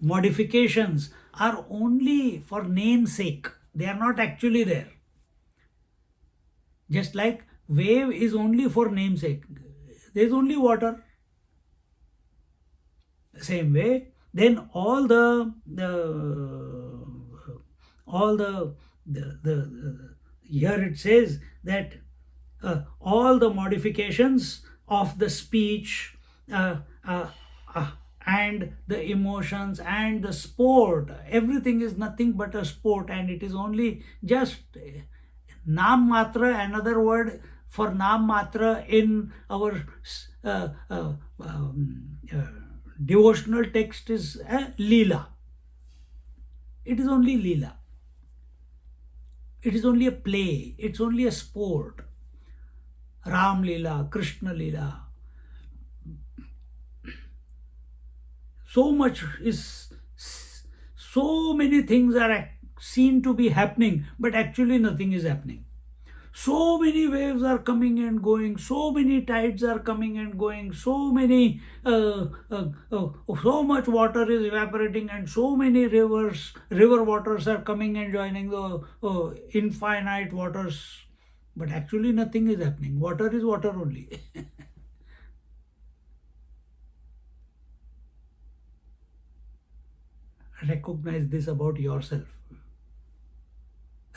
modifications are only for namesake. They are not actually there. Just like wave is only for namesake. There is only water. Same way, then all the here it says that all the modifications of the speech, uh, uh, and the emotions and the sport, everything is nothing but a sport, and it is only just Nam Matra, another word for Nam Matra in our devotional text is Leela. It is only Leela. It is only a play. It's only a sport. Ram Leela, Krishna Leela. So much is, so many things are seen to be happening, but actually nothing is happening. So many waves are coming and going, so many tides are coming and going, so much water is evaporating, and so many river waters are coming and joining the infinite waters, but actually nothing is happening. Water is water only. Recognize this about yourself.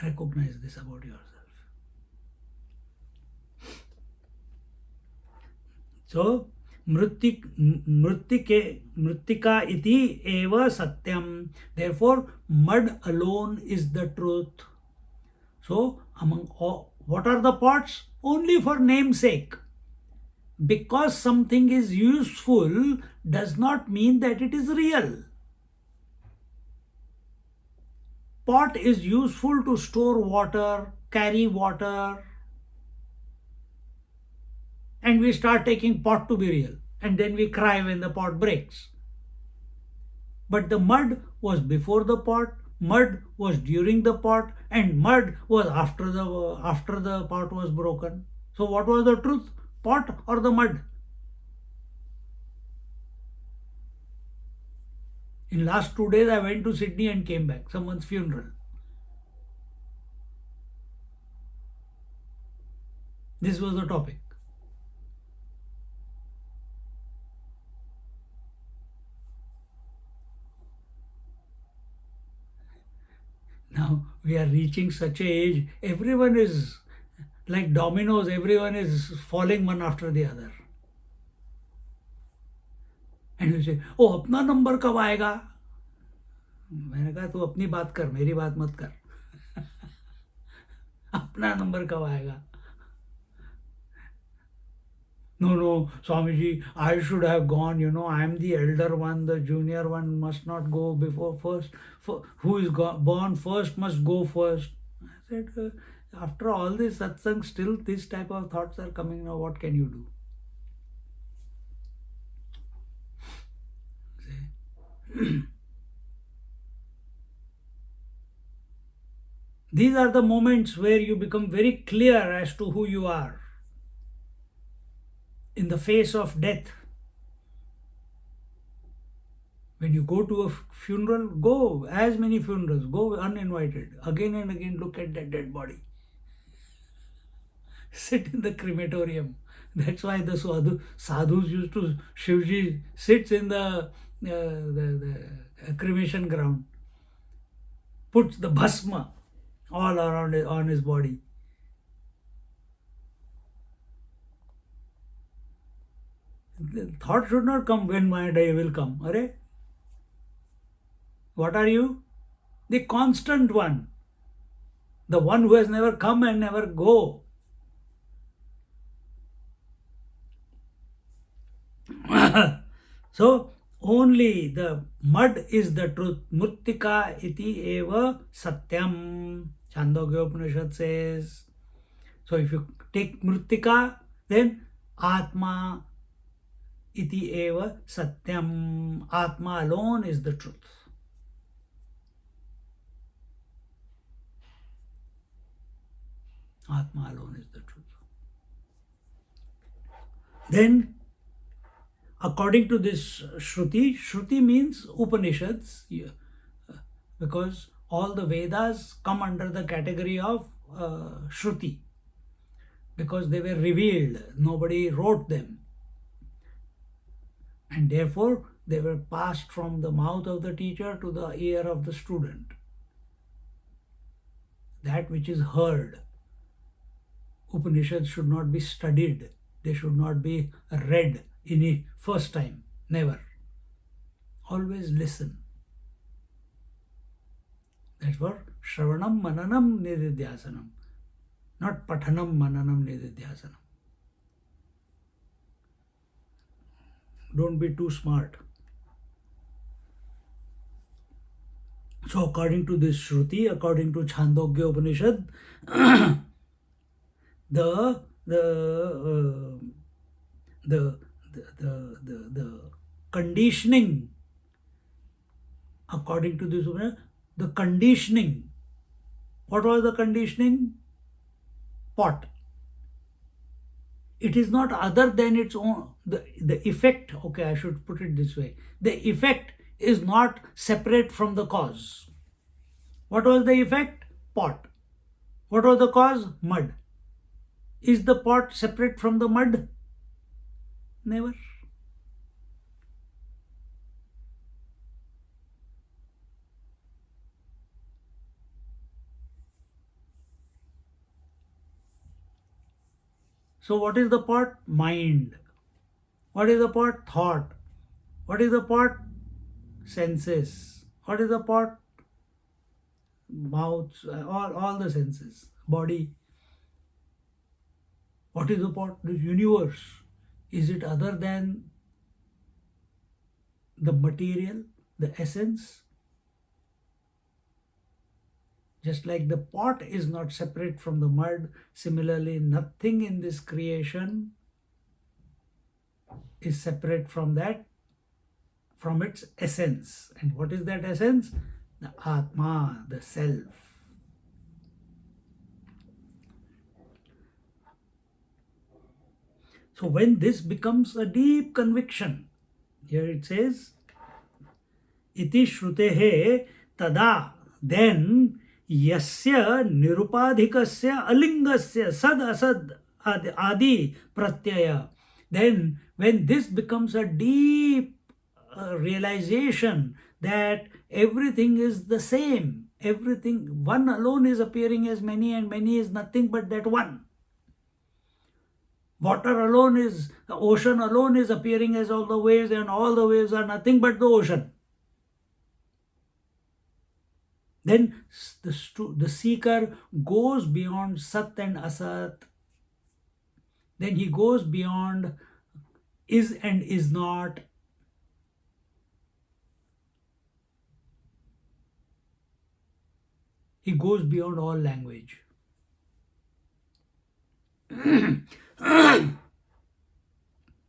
Recognize this about yourself. So, mritika iti eva satyam. Therefore, mud alone is the truth. So, among all, what are the pots? Only for namesake. Because something is useful does not mean that it is real. Pot is useful to store water, carry water, and we start taking pot to be real, and then we cry when the pot breaks. But the mud was before the pot, mud was during the pot, and mud was after the pot was broken. So what was the truth, pot or the mud? In last 2 days I went to Sydney and came back, someone's funeral. This was the topic. Now we are reaching such an age, everyone is like dominoes, everyone is falling one after the other. And you say, oh, अपना number कब आएगा? मैंने कहा तू अपनी बात कर, मेरी बात मत कर. अपना नंबर कब आएगा? No, Swamiji, I should have gone, I am the elder one, the junior one must not go before first. Who is born first must go first. I said, after all this satsang, still this type of thoughts are coming now, what can you do? These are the moments where you become very clear as to who you are. In the face of death, when you go to a funeral, go as many funerals, go uninvited. Again and again, look at that dead body. Sit in the crematorium. That's why the sadhus used to, Shivji sits in the cremation ground, puts the bhasma all around on his body. The thought should not come when my day will come. Arre? What are you? The constant one. The one who has never come and never go. So, only the mud is the truth. Mrittika iti eva satyam. Chandogya Upanishad says. So if you take Mrittika, then Atma iti eva satyam. Atma alone is the truth. Atma alone is the truth. Then, according to this Shruti means Upanishads, because all the Vedas come under the category of Shruti, because they were revealed, nobody wrote them, and therefore they were passed from the mouth of the teacher to the ear of the student. That which is heard. Upanishads should not be studied, they should not be read in the first time, never. Always listen. That's what Shravanam Mananam Nididhyasanam, not Pathanam Mananam Nididhyasanam. Don't be too smart. So according to this Shruti, according to Chandogya Upanishad, the conditioning, according to this Upanishad, the conditioning, what was the conditioning? Pot. It is not other than its own, the effect, okay, I should put it this way, the effect is not separate from the cause. What was the effect? Pot. What was the cause? Mud. Is the pot separate from the mud? Never. So what is the pot? Mind. What is the pot? Thought. What is the pot? Senses. What is the pot? Mouth, all the senses, body. What is the pot? The universe. Is it other than the material, the essence? Just like the pot is not separate from the mud, similarly, nothing in this creation is separate from that, from its essence. And what is that essence? The Atma, the self. So when this becomes a deep conviction, here it says, iti shrutehe tada, then yasya nirupadhikasya alingasya sad asad adi pratyaya. Then when this becomes a deep realization that everything is the same, everything, one alone is appearing as many and many is nothing but that one. Water alone is, the ocean alone is appearing as all the waves, and all the waves are nothing but the ocean. Then the seeker goes beyond Sat and Asat. Then he goes beyond is and is not. He goes beyond all language.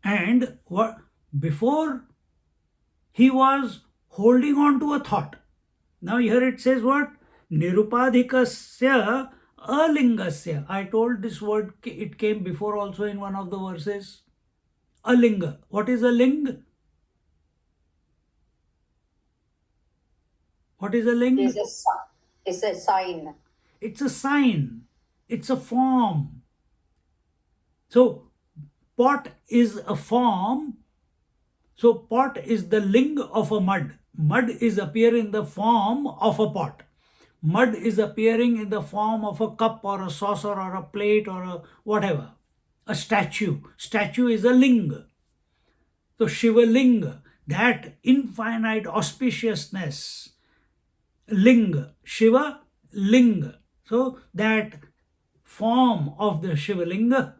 And what before he was holding on to a thought. Now here it says what? Nirupadhikasya alingasya. I told this word, it came before also in one of the verses. Alinga. What is a ling? What is a ling? It's a sign. It's a sign. It's a form. So pot is a form. So pot is the ling of a mud. Mud is appearing in the form of a pot. Mud is appearing in the form of a cup or a saucer or a plate or a whatever. A statue. Statue is a ling. So Shiva ling, that infinite auspiciousness. Ling. Shiva ling. So that form of the Shiva linga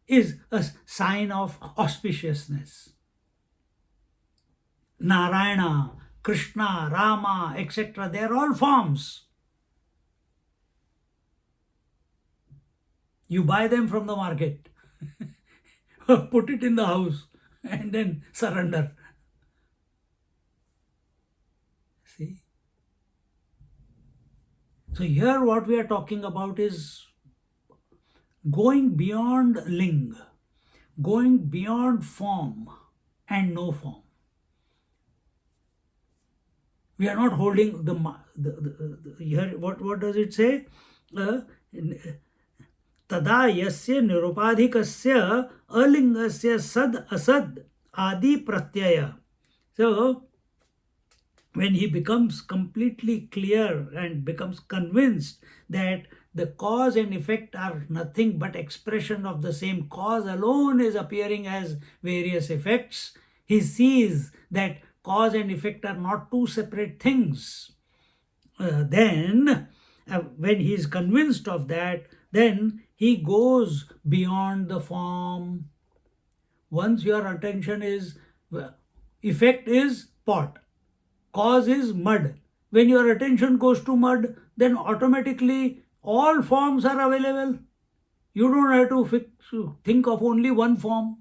is a sign of auspiciousness. Narayana, Krishna, Rama, etc., they are all forms. You buy them from the market, put it in the house, and then surrender. See? So here what we are talking about is going beyond ling, going beyond form and no form. We are not holding here. What does it say? Tada yasya nirupadhikasya alingasya sad asad adi pratyaya. So when he becomes completely clear and becomes convinced that the cause and effect are nothing but expression of the same cause alone is appearing as various effects, he sees that cause and effect are not two separate things. Then when he is convinced of that, then he goes beyond the form. Once your attention is, effect is pot, cause is mud. When your attention goes to mud, then automatically all forms are available. You don't have to think of only one form.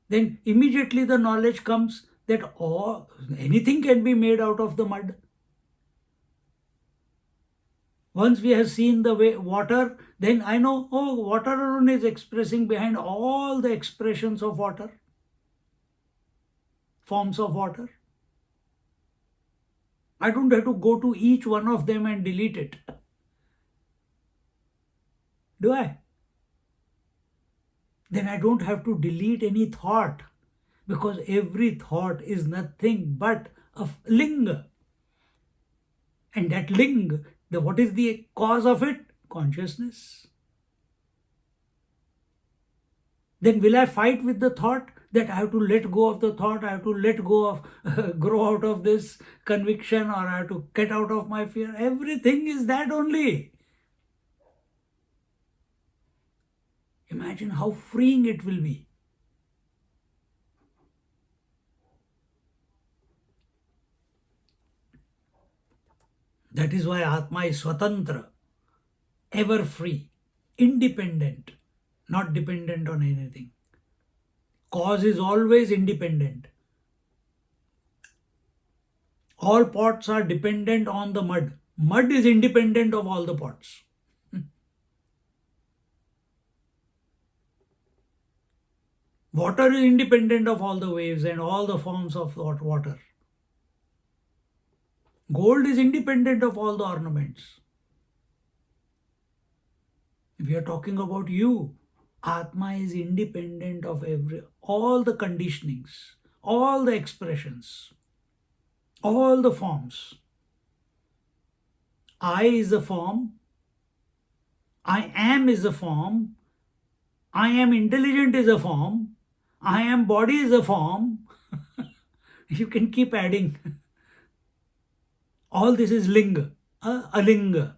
Then immediately the knowledge comes that anything can be made out of the mud. Once we have seen the way water, then I know, water alone is expressing behind all the expressions of water, forms of water. I don't have to go to each one of them and delete it. Do I? Then I don't have to delete any thought, because every thought is nothing but a ling. And that ling, what is the cause of it? Consciousness. Then will I fight with the thought that I have to let go of the thought, I have to let go of, grow out of this conviction, or I have to get out of my fear? Everything is that only. Imagine how freeing it will be. That is why Atma is Swatantra, ever free, independent, not dependent on anything. Cause is always independent. All pots are dependent on the mud. Mud is independent of all the pots. Water is independent of all the waves and all the forms of water. Gold is independent of all the ornaments. If we are talking about you, Atma is independent of all the conditionings, all the expressions, all the forms. I is a form. I am is a form. I am intelligent is a form. I am body is a form. You can keep adding. All this is ling, a ling.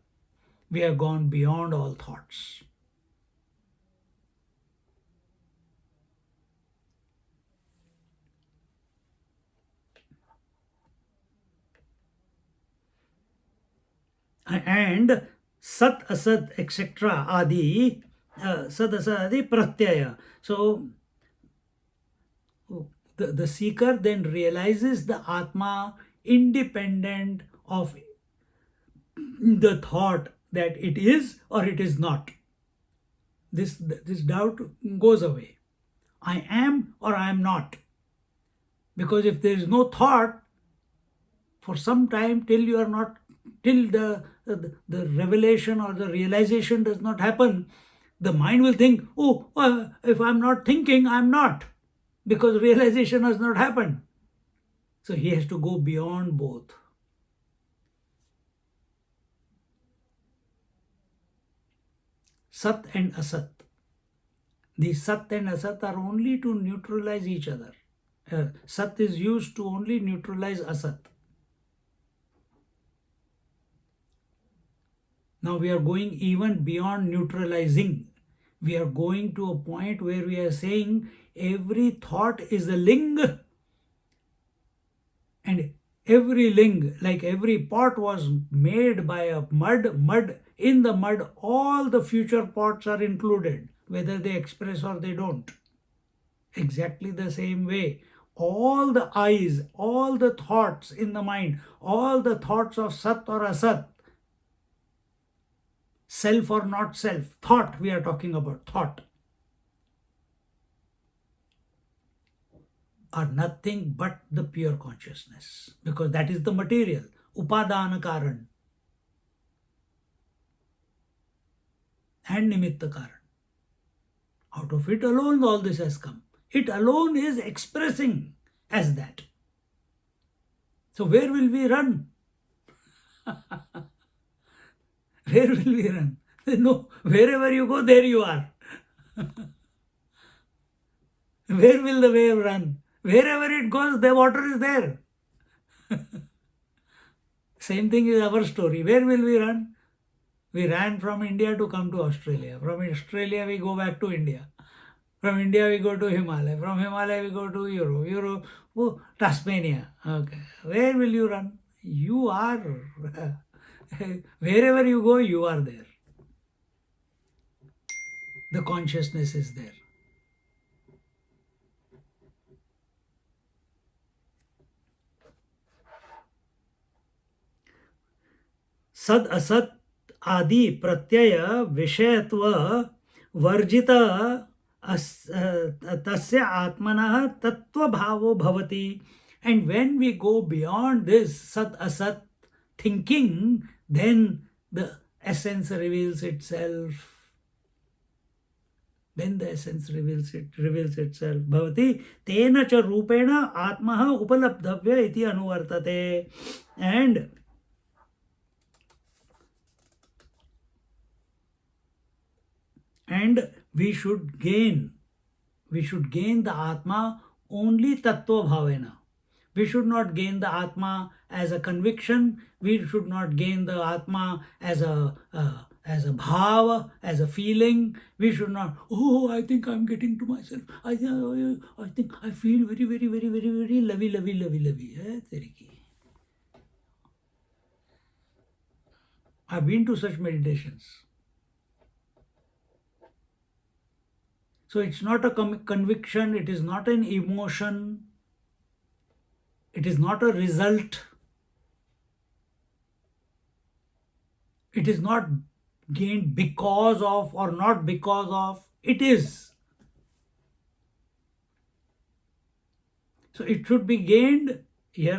We have gone beyond all thoughts. And sat, asat, etc. adi, sat, asat, adi, pratyaya. So the seeker then realizes the Atma independent of the thought that it is or it is not. This doubt goes away. I am or I am not. Because if there is no thought, for some time till the revelation or the realization does not happen, the mind will think, if I'm not thinking, I'm not, because realization has not happened. So he has to go beyond both. Sat and Asat. The Sat and Asat are only to neutralize each other. Sat is used to only neutralize Asat. Now we are going even beyond neutralizing. We are going to a point where we are saying every thought is a ling, and every ling, like every pot was made by a mud In the mud, all the future parts are included, whether they express or they don't. Exactly the same way, all the eyes, all the thoughts in the mind, all the thoughts of Sat or Asat, self or not self, thought, we are talking about thought, are nothing but the pure consciousness, because that is the material, upadana karan and nimitta karan. Out of it alone all this has come. It alone is expressing as that. So where will we run? Where will we run? No, wherever you go, there you are. Where will the wave run? Wherever it goes, the water is there. Same thing is our story. Where will we run? We ran from India to come to Australia. From Australia, we go back to India. From India, we go to Himalaya. From Himalaya, we go to Europe. Tasmania. Okay. Where will you run? You are. Wherever you go, you are there. The consciousness is there. सद असत आदि प्रत्यय विषयत्व वर्जित तस्य आत्मनः तत्वभावो भवति. And when we go beyond this sat asat thinking, then the essence reveals itself. Then the essence reveals itself. Bhavati tena cha rupena atmaha upalabdhavya iti anuvartate. And we should gain the Atma only Tattva Bhavena. We should not gain the Atma as a conviction. We should not gain the Atma as a bhava, as a feeling. We should not, I think I'm getting to myself. I think I feel very, very, very, very, very lovey. I've been to such meditations. So it's not a conviction, it is not an emotion, it is not a result, it is not gained because of or not because of, it is. So it should be gained here,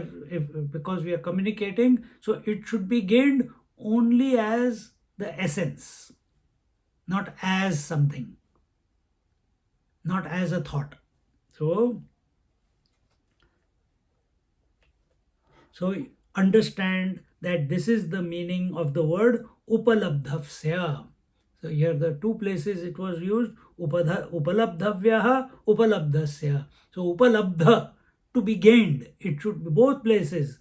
because we are communicating, so it should be gained only as the essence, not as something. Not as a thought. So understand that this is the meaning of the word upalabdhavsya. So here the two places it was used, upalabdhavyaha, upalabdhasya. So upalabdha, to be gained, it should be both places.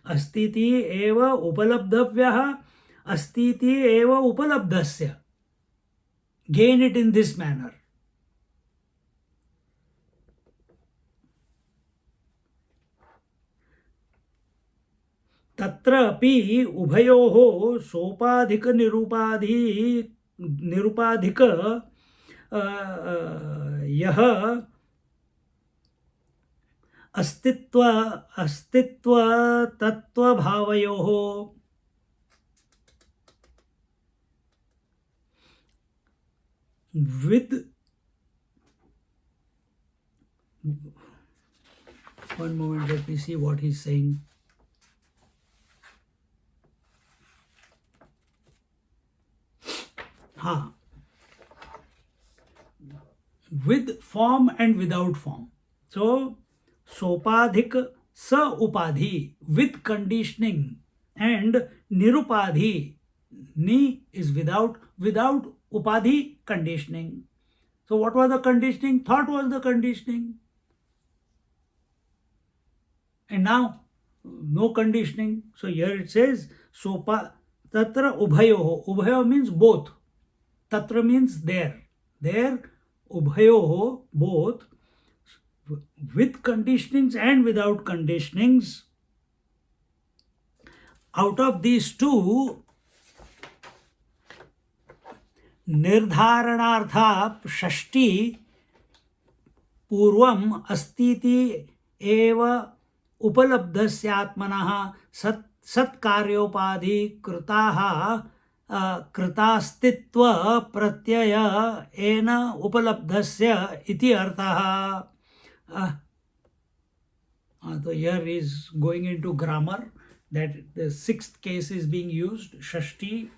Astiti eva upalabdhavyaha, astiti eva upalabdhasya. Gain it in this manner. तत्र अपि उभयोः सोपाधिक निरुपाधिक यः अस्तित्व तत्वभावयोः with one moment, let me see what he's saying. With form and without form. So, sopadhik sa upadhi, with conditioning, and nirupadhi, ni is without upadhi, conditioning. So what was the conditioning? Thought was the conditioning. And now, no conditioning. So here it says, tatra ubhayoho. Ubhayo means both. Tatra means there. There, ubhayoho, both, with conditionings and without conditionings. Out of these two, निर्धारणार्था षष्ठी पूर्वम अस्तीति एव उपलब्धस्यात्मनः सत्कार्योपाधि कृताः कृतास्तित्व प्रत्यय N उपलब्धस्य इति अर्थः. So here is going into grammar, that the sixth case is being used, shashti,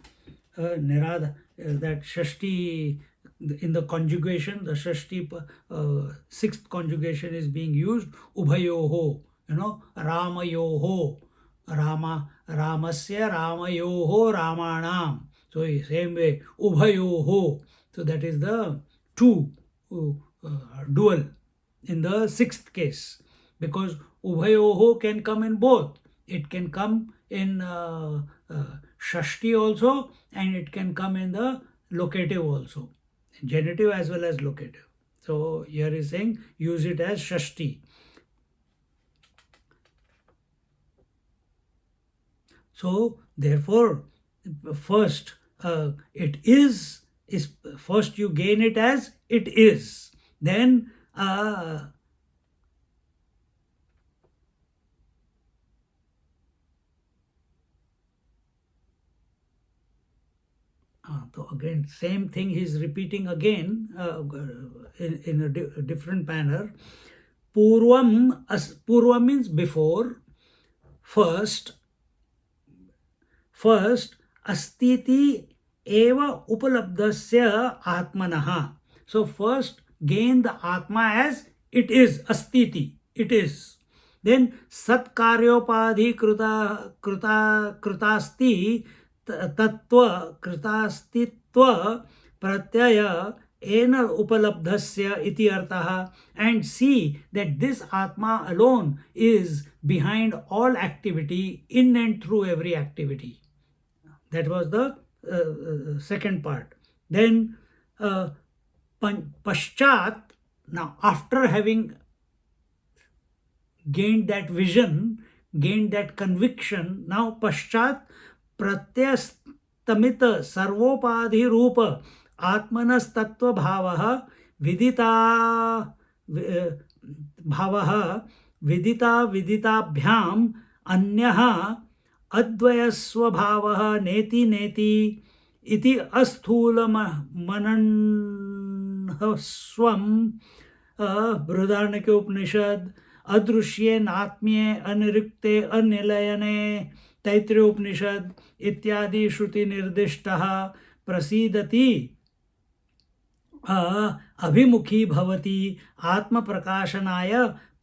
nirada, that shashti in the conjugation, the shashti sixth conjugation is being used, ubhayoho, ramayoho, ramasya ramayoho ramanam. So same way, ubhayoho. So that is the two dual in the sixth case, because ubhayoho can come in both. It can come in shashti also, and it can come in the locative also, genitive as well as locative. So here is saying use it as shashti. So therefore, first it is first you gain it as it is, then so again same thing he is repeating again in a different manner. Purvam means before, first astiti eva upalabdasya atmanaha. So first gain the atma as it is, astiti, it is. Then satkaryopadhi krutasti tattva krutastitva pratyaya ena upalabdhasya iti artha, and see that this atma alone is behind all activity, in and through every activity. That was the second part. Then paschat, now after having gained that vision, gained that conviction, now paschat pratyastamita sarvopadhi rupa atmanas tattva bhavah vidita bhavah viditabhyam anyah advayasvabhavah neti neti iti asthulamananhaswam बृहदारण्यके उपनिषद अदृश्ये नात्म्ये अनिरुक्ते अनिलयने तैत्तिरीय उपनिषद इत्यादि श्रुति निर्दिष्टः प्रसीदति अभिमुखी भवति आत्म प्रकाशनाय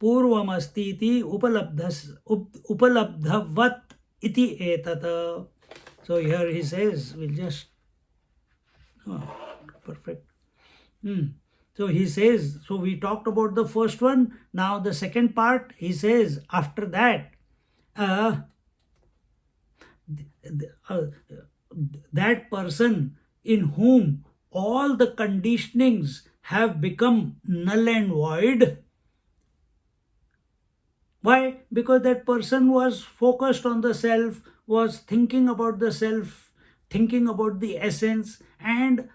पूर्वमस्तीति उपलब्धवत् इति एतत्. So here he says, we'll just perfect. So he says, so we talked about the first one. Now the second part, he says, after that, that person in whom all the conditionings have become null and void. Why? Because that person was focused on the self, was thinking about the self, thinking about the essence, and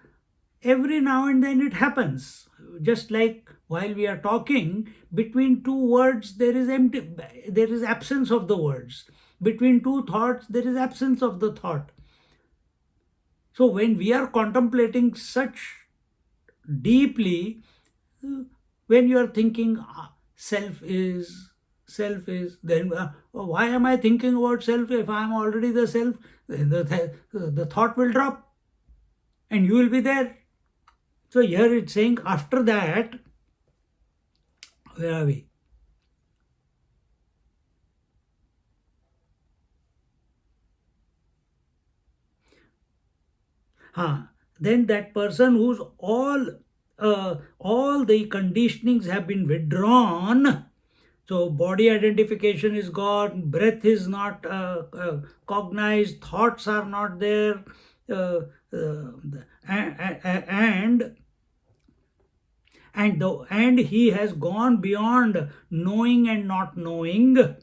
every now and then it happens. Just like while we are talking, between two words there is absence of the words. Between two thoughts there is absence of the thought. So when we are contemplating such deeply, when you are thinking self is, then why am I thinking about self? If I am already the self, then the thought will drop and you will be there. So here it's saying after that, where are we? Then that person whose all the conditionings have been withdrawn, so body identification is gone, breath is not cognized, thoughts are not there, and he has gone beyond knowing and not knowing,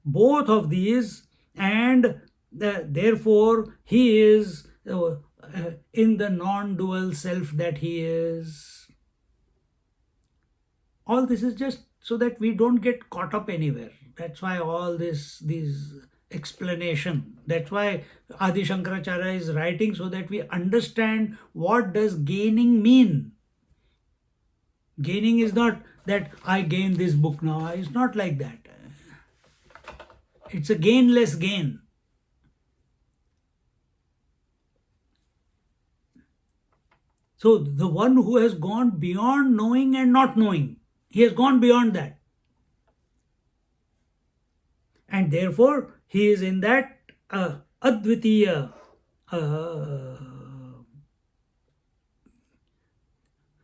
both of these, and therefore he is in the non-dual self that he is. All this is just so that we don't get caught up anywhere. That's why all these explanation. That's why Adi Shankaracharya is writing, so that we understand what does gaining mean. Gaining is not that I gain this book now. It's not like that. It's a gainless gain. So the one who has gone beyond knowing and not knowing, he has gone beyond that. And therefore, he is in that advitiya.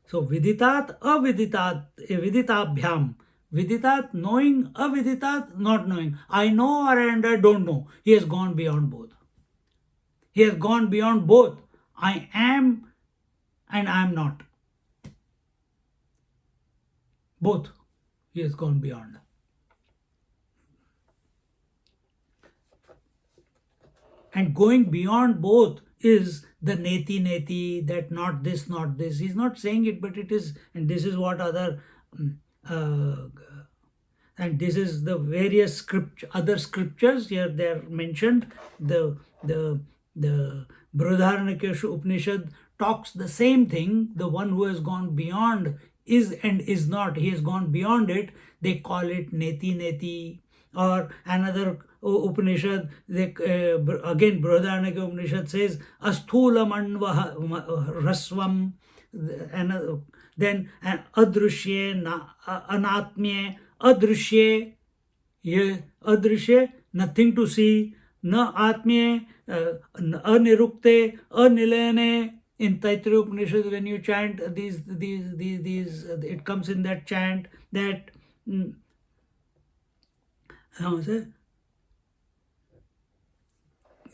So viditat, viditabhyam. Viditat knowing, aviditat not knowing. I know and I don't know. He has gone beyond both. He has gone beyond both. I am and I am not. Both. He has gone beyond. And going beyond both is the neti, that not this, not this. He's not saying it, but it is, and this is what other, and this is the various other scriptures here they are mentioned. The Brihadaranyaka Upanishad talks the same thing. The one who has gone beyond is and is not, he has gone beyond it. They call it neti. Or another Upanishad, again Brihadaranyaka Upanishad says asthulam rasvam, and then adrushye anatmye, adrushye, adrushye, nothing to see, na atmye, anirukte, anilayane. In Taittiriya Upanishad, when you chant these, it comes in that chant that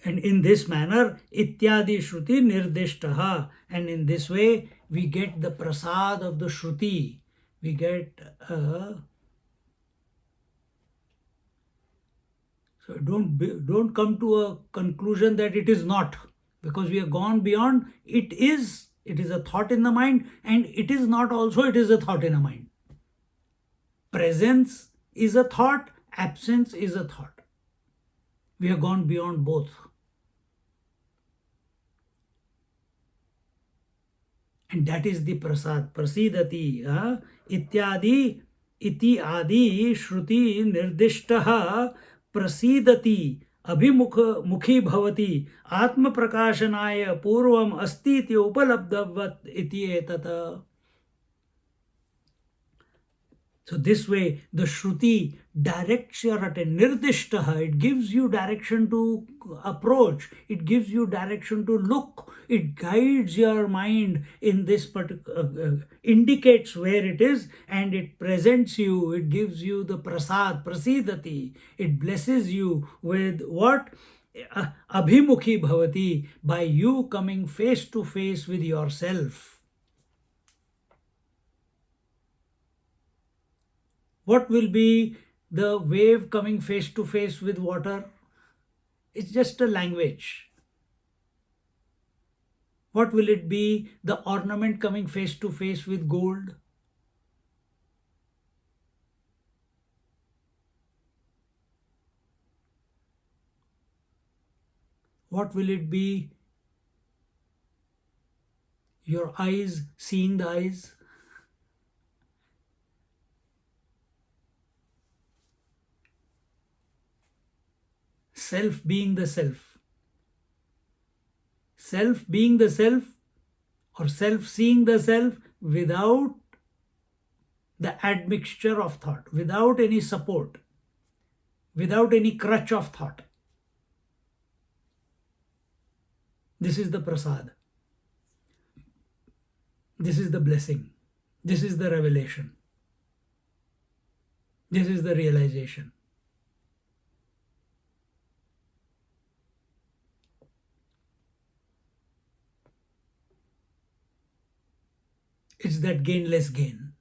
and in this manner, ityadi shruti nirdishtaha, and in this way we get the prasad of the shruti. We get so don't come to a conclusion that it is not, because we have gone beyond. It is a thought in the mind, and it is not also, it is a thought in the mind. Presence is a thought, absence is a thought. We have gone beyond both. And that is the prasad. Prasidati ityadi iti adi shruti nirdishtaha prasidati abhimukhi bhavati atma prakashanaya purvam asti iti upalabdhavat iti etata. So this way, the Shruti directs your attention, nirdishtaha, it gives you direction to approach, it gives you direction to look, it guides your mind in this particular, indicates where it is, and it presents you, it gives you the prasad, prasidati, it blesses you with what? Abhimukhi bhavati, by you coming face to face with yourself. What will be the wave coming face to face with water? It's just a language. What will it be? The ornament coming face to face with gold? What will it be? Your eyes seeing the eyes? Self being the self. Self being the self, or self seeing the self without the admixture of thought, without any support, without any crutch of thought. This is the prasad. This is the blessing. This is the revelation. This is the realization. It's that gainless gain.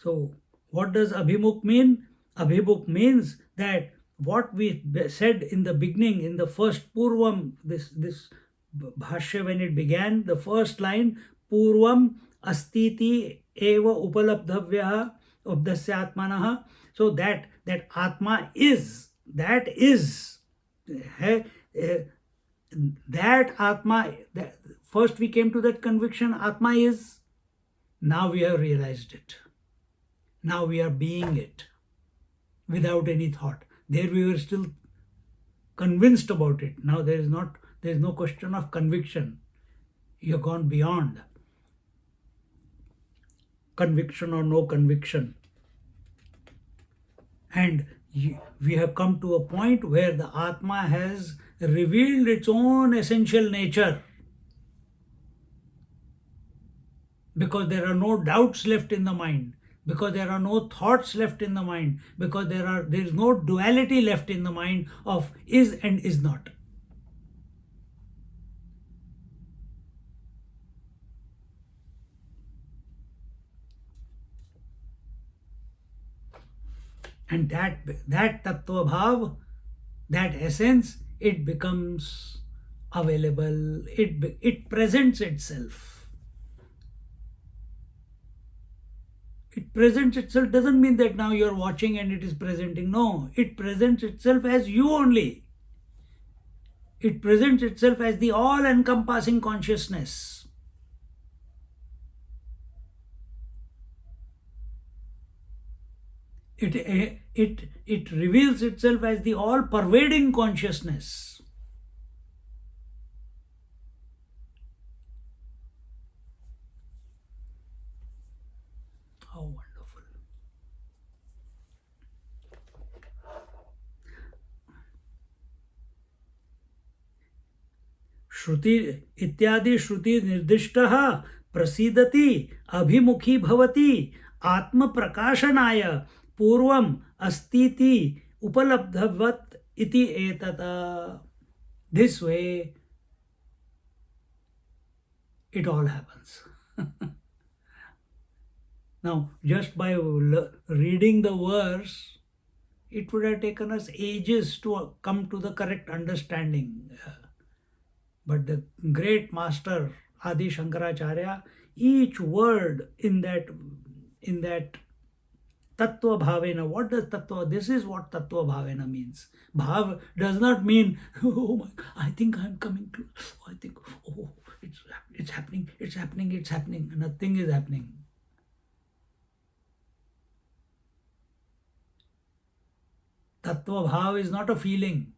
So, what does Abhimukh mean? Abhimukh means that what we said in the beginning, in the first Purvam, this Bhashya, when it began, the first line, Purvam Astiti Eva Upalabdhavya Abdasya Atmanaha. So that Atma is, that Atma, first we came to that conviction, Atma is, now we have realized it. Now we are being it without any thought. There we were still convinced about it. Now there is no question of conviction. You have gone beyond conviction or no conviction. And we have come to a point where the Atma has revealed its own essential nature, because there are no doubts left in the mind, because there are no thoughts left in the mind, because there is no duality left in the mind of is and is not. And that tattva bhav, that essence, it becomes available, it presents itself. It presents itself doesn't mean that now you're watching and it is presenting. No, it presents itself as you only. It presents itself as the all-encompassing consciousness. It reveals itself as the all-pervading consciousness. How wonderful. श्रुति इत्यादि श्रुति निर्दिष्टः प्रसीदति अभिमुखी भवति आत्म प्रकाशनाय पूर्वम अस्तीति उपलब्धवत् इति एतत्. This way it all happens. Now, just by reading the verse, it would have taken us ages to come to the correct understanding. But the great master Adi Shankaracharya, each word in that Tattva Bhavena, what does Tattva, this is what Tattva Bhavena means. Bhav does not mean, oh my, I think I'm coming to, I think, oh, it's happening. Nothing is happening. Tattva Bhav is not a feeling.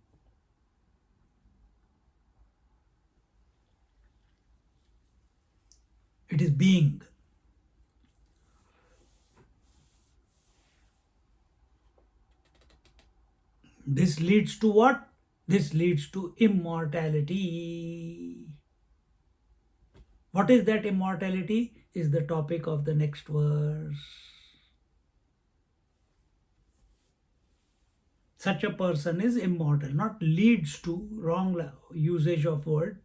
It is being. This leads to what? This leads to immortality. What is that immortality? Is the topic of the next verse. Such a person is immortal, not leads to, wrong usage of word.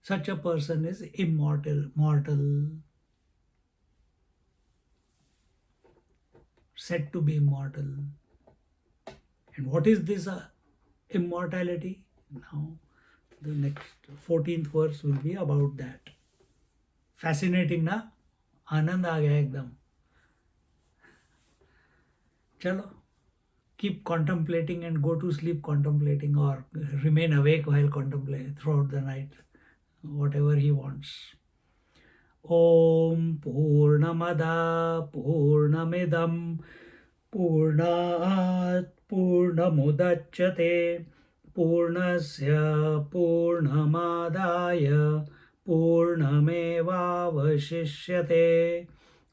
Such a person is immortal, mortal, said to be immortal. And what is this immortality? Now, the next 14th verse will be about that. Fascinating, na? Anand aa gaya ekdam. Chalo, keep contemplating and go to sleep contemplating, or remain awake while contemplating throughout the night, whatever he wants. Om Purnamada Purnamidam Purnat Purnamudachyate Purnasya Purnamadaya Purnamevavashishyate.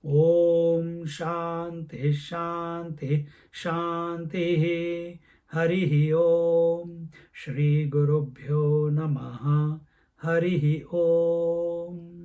Om Shanti Shanti Shanti. Harihi Om. Shri Gurubhyo Namaha. Harihi Om.